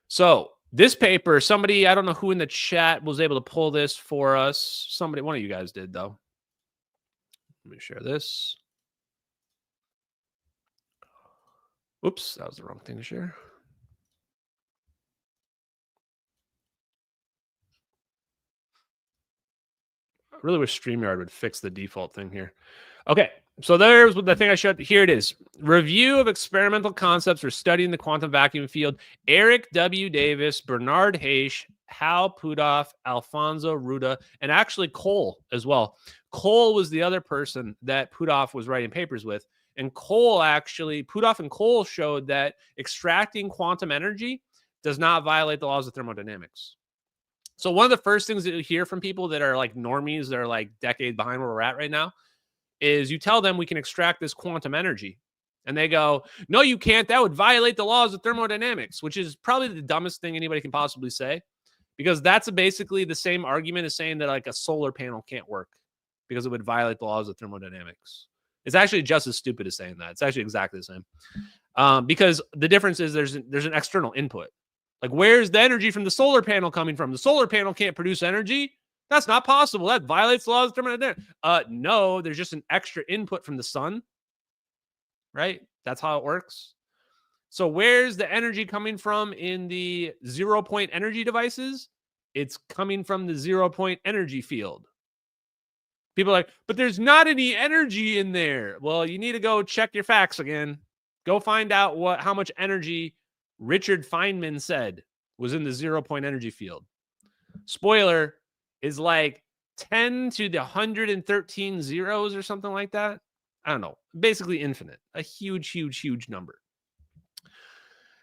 So this paper, somebody, I don't know who in the chat was able to pull this for us. Somebody, one of you guys did, though. Let me share this. Oops, that was the wrong thing to share. I really wish StreamYard would fix the default thing here. Okay, so there's the thing I showed. Here it is. Review of experimental concepts for studying the quantum vacuum field. Eric W. Davis, Bernard Haish, Hal Puthoff, Alfonso Ruda, and actually Cole as well. Cole was the other person that Puthoff was writing papers with. And Puthoff and Cole showed that extracting quantum energy does not violate the laws of thermodynamics. So one of the first things that you hear from people that are like normies, that are like decades behind where we're at right now, is you tell them we can extract this quantum energy. And they go, no, you can't. That would violate the laws of thermodynamics, which is probably the dumbest thing anybody can possibly say, because that's basically the same argument as saying that like a solar panel can't work because it would violate the laws of thermodynamics. It's actually just as stupid as saying that. It's actually exactly the same. Because the difference is there's an external input. Like, where's the energy from the solar panel coming from? The solar panel can't produce energy. That's not possible. That violates the laws of thermodynamics. No, there's just an extra input from the sun. Right? That's how it works. So where's the energy coming from in the 0-point energy devices? It's coming from the 0-point energy field. People are like, but there's not any energy in there. Well, you need to go check your facts again. Go find out how much energy Richard Feynman said was in the 0-point energy field. Spoiler is like 10 to the 113 zeros or something like that. I don't know. Basically infinite. A huge, huge, huge number.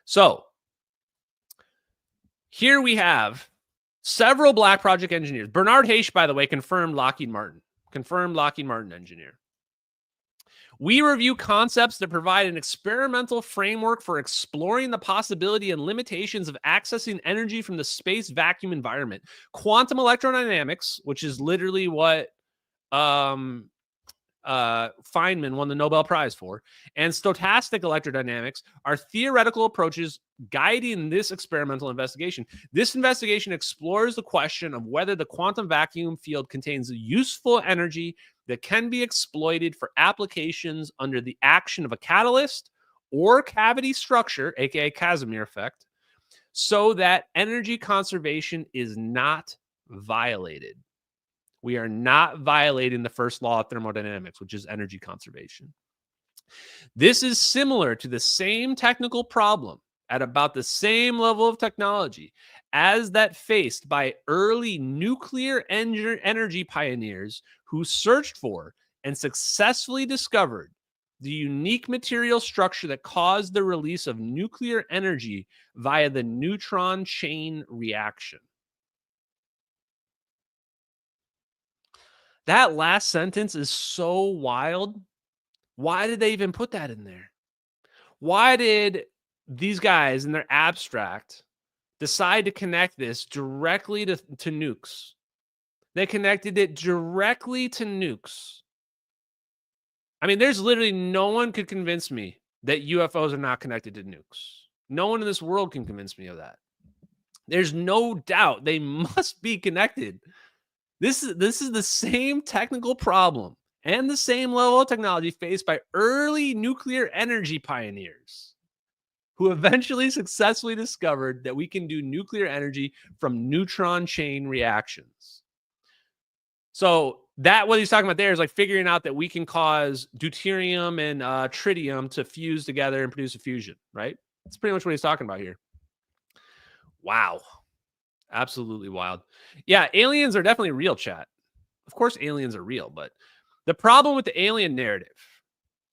So here we have Several Black Project engineers. Bernard Haish, by the way, confirmed Lockheed Martin. Confirmed Lockheed Martin engineer. We review concepts that provide an experimental framework for exploring the possibility and limitations of accessing energy from the space vacuum environment. Quantum electrodynamics, which is literally what Feynman won the Nobel Prize for, and stochastic electrodynamics are theoretical approaches guiding this experimental investigation. This investigation explores the question of whether the quantum vacuum field contains useful energy that can be exploited for applications under the action of a catalyst or cavity structure, aka Casimir effect, so that energy conservation is not violated. We are not violating the first law of thermodynamics, which is energy conservation. This is similar to the same technical problem at about the same level of technology as that faced by early nuclear energy pioneers who searched for and successfully discovered the unique material structure that caused the release of nuclear energy via the neutron chain reaction. That last sentence is so wild. Why did they even put that in there? Why did these guys in their abstract decide to connect this directly to nukes? They connected it directly to nukes. I mean, there's literally no one could convince me that UFOs are not connected to nukes. No one in this world can convince me of that. There's no doubt they must be connected. This is the same technical problem and the same level of technology faced by early nuclear energy pioneers who eventually successfully discovered that we can do nuclear energy from neutron chain reactions. So that what he's talking about there is like figuring out that we can cause deuterium and tritium to fuse together and produce a fusion, right? That's pretty much what he's talking about here. Wow. Absolutely wild. Yeah, aliens are definitely real, chat. Of course, aliens are real, but the problem with the alien narrative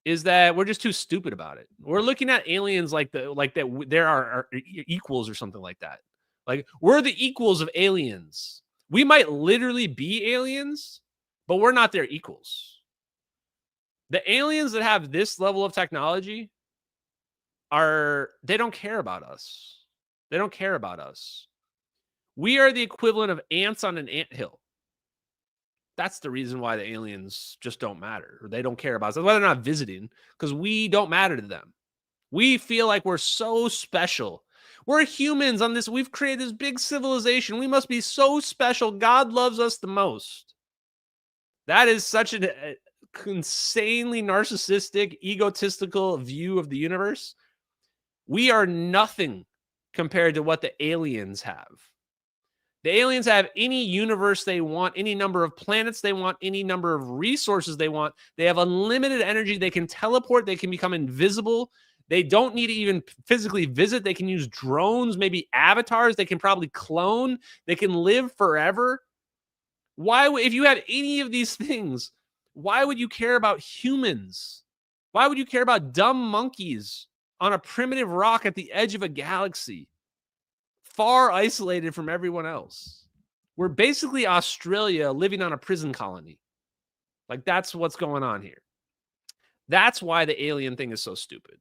is that we're just too stupid about it. We're looking at aliens like that there are equals or something like that. Like we're the equals of aliens. We might literally be aliens, but we're not their equals. The aliens that have this level of technology they don't care about us. They don't care about us. We are the equivalent of ants on an anthill. That's the reason why the aliens just don't matter, or they don't care about us. That's why they're not visiting, because we don't matter to them. We feel like we're so special. We're humans on this. We've created this big civilization. We must be so special. God loves us the most. That is such an insanely narcissistic, egotistical view of the universe. We are nothing compared to what the aliens have. The aliens have any universe they want, any number of planets they want, any number of resources they want. They have unlimited energy. They can teleport. They can become invisible. They don't need to even physically visit. They can use drones, maybe avatars. They can probably clone. They can live forever. If you have any of these things, why would you care about humans? Why would you care about dumb monkeys on a primitive rock at the edge of a galaxy, far isolated from everyone else? We're basically Australia living on a prison colony. Like, that's what's going on here. That's why the alien thing is so stupid.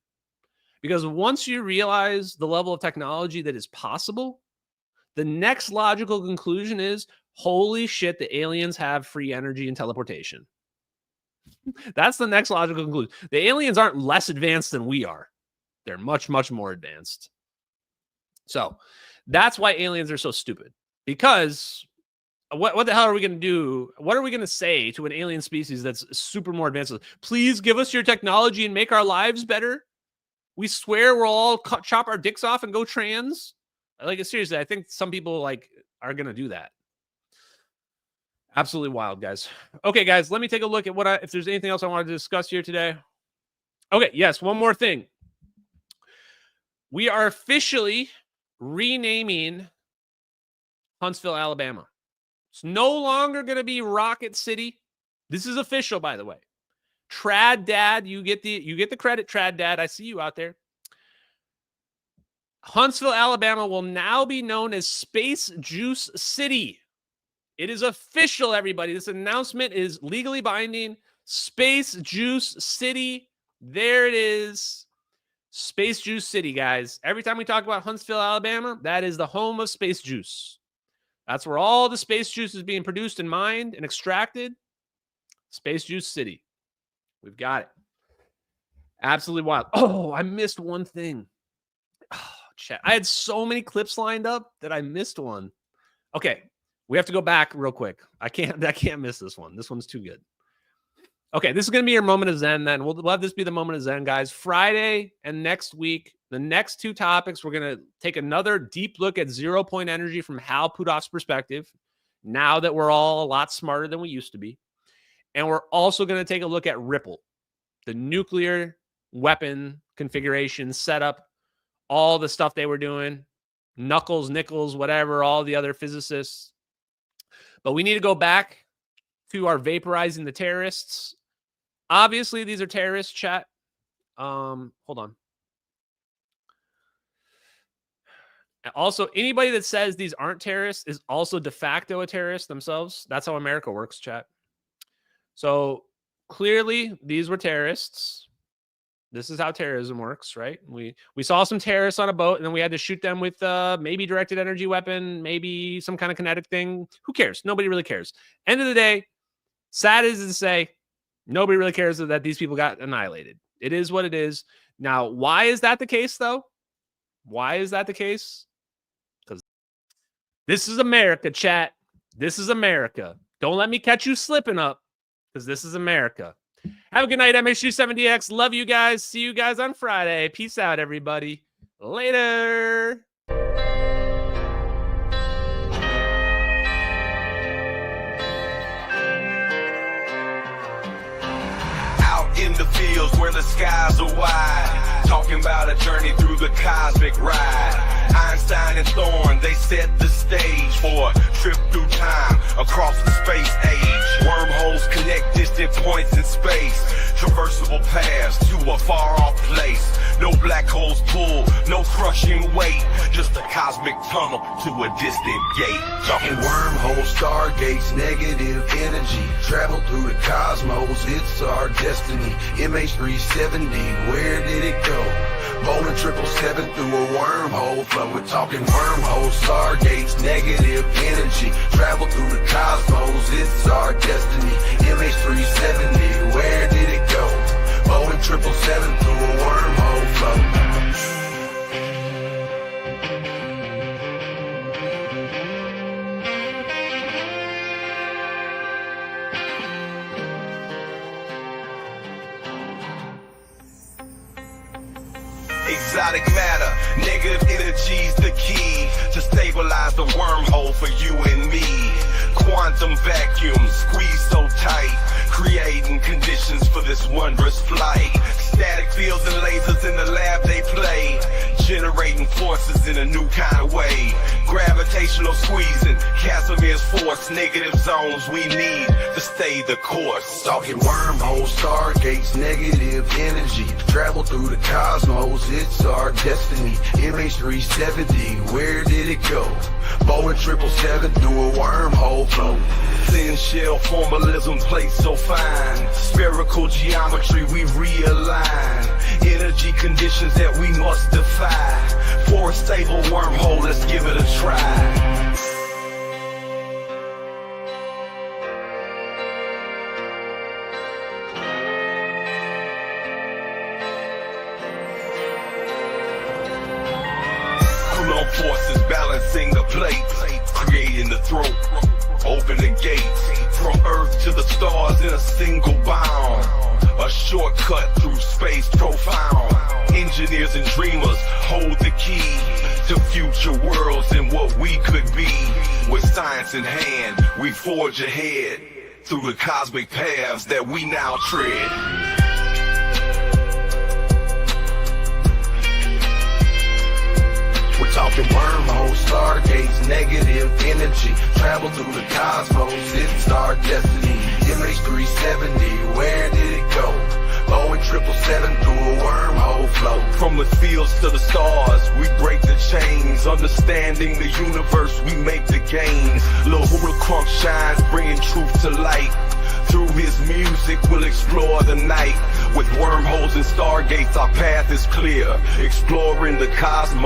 Because once you realize the level of technology that is possible, the next logical conclusion is, holy shit, the aliens have free energy and teleportation. That's the next logical conclusion. The aliens aren't less advanced than we are. They're much, much more advanced. So that's why aliens are so stupid. Because what the hell are we going to do? What are we going to say to an alien species that's super more advanced? Please give us your technology and make our lives better. We swear we'll all chop our dicks off and go trans. Like, seriously, I think some people are going to do that. Absolutely wild, guys. Okay, guys, let me take a look at if there's anything else I wanted to discuss here today. Okay, yes, one more thing. We are officially renaming Huntsville, Alabama. It's no longer going to be Rocket City. This is official, by the way. Trad Dad, you get the credit, Trad Dad. I see you out there. Huntsville, Alabama will now be known as Space Juice City. It is official, everybody. This announcement is legally binding. Space Juice City. There it is. Space Juice City, guys. Every time we talk about Huntsville, Alabama, that is the home of Space Juice. That's where all the space juice is being produced and mined and extracted. Space Juice City. We've got it. Absolutely wild. Oh, I missed one thing. Oh, chat. I had so many clips lined up that I missed one. Okay, we have to go back real quick. I can't miss this one. This one's too good. Okay, this is going to be your moment of Zen then. We'll have this be the moment of Zen, guys. Friday and next week, the next two topics, we're going to take another deep look at 0 point energy from Hal Puthoff's perspective, now that we're all a lot smarter than we used to be. And we're also going to take a look at Ripple, the nuclear weapon configuration setup, all the stuff they were doing, Knuckles, Nichols, whatever, all the other physicists. But we need to go back to our vaporizing the terrorists. Obviously, these are terrorists, chat. Hold on. Also, anybody that says these aren't terrorists is also de facto a terrorist themselves. That's how America works, chat. So clearly, these were terrorists. This is how terrorism works, right? We saw some terrorists on a boat, and then we had to shoot them with maybe directed energy weapon, maybe some kind of kinetic thing. Who cares? Nobody really cares. End of the day, sad is to say, nobody really cares that these people got annihilated. It is what it is. Now, why is that the case, though? Why is that the case? Because this is America, chat. This is America. Don't let me catch you slipping up, because this is America. Have a good night, MHG7DX. Love you guys. See you guys on Friday. Peace out, everybody. Later. In the fields where the skies are wide, talking about a journey through the cosmic ride. Einstein and Thorne, they set the stage for a trip through time across the space age. Wormholes connect distant points in space, traversable paths to a far-off place. No black holes pull, no crushing weight, just a cosmic tunnel to a distant gate. Talking wormholes, stargates, negative energy, travel through the cosmos, it's our destiny. MH370, where did it go? Bowling 777 through a wormhole flow. We're talking wormholes, stargates, negative energy, travel through the cosmos, it's our destiny. MH370, where did it go? Bowling 777 through a wormhole flow. Exotic matter, negative energy's the key to stabilize the wormhole for you and me. Quantum vacuum squeeze so tight, creating conditions for this wondrous flight. Static fields and lasers in the lab they play, generating forces in a new kind of way. Gravitational squeezing, Casimir's force, negative zones we need to stay the course. Talking wormholes, stargates, negative energy, travel through the cosmos, it's our destiny. MH370, where did it go? Bowling 777 through a wormhole flow. Thin shell formalism plates so fine, spherical geometry we realign. Energy conditions that we must defy. For a stable wormhole, let's give it a try. Forces balancing the plate, creating the throat, open the gates, from Earth to the stars in a single bound, a shortcut through space profound. Engineers and dreamers hold the key to future worlds and what we could be. With science in hand, we forge ahead through the cosmic paths that we now tread. We're talking wormholes, stargates, negative energy, travel through the cosmos, it's our destiny. MH370, where did it go? Boeing 777 through a wormhole flow. From the fields to the stars, we break the chains. Understanding the universe, we make the gains. Lil Hula Crump shines, bringing truth to light. Through his music, we'll explore the night. With wormholes and stargates, our path is clear. Exploring the cosmos.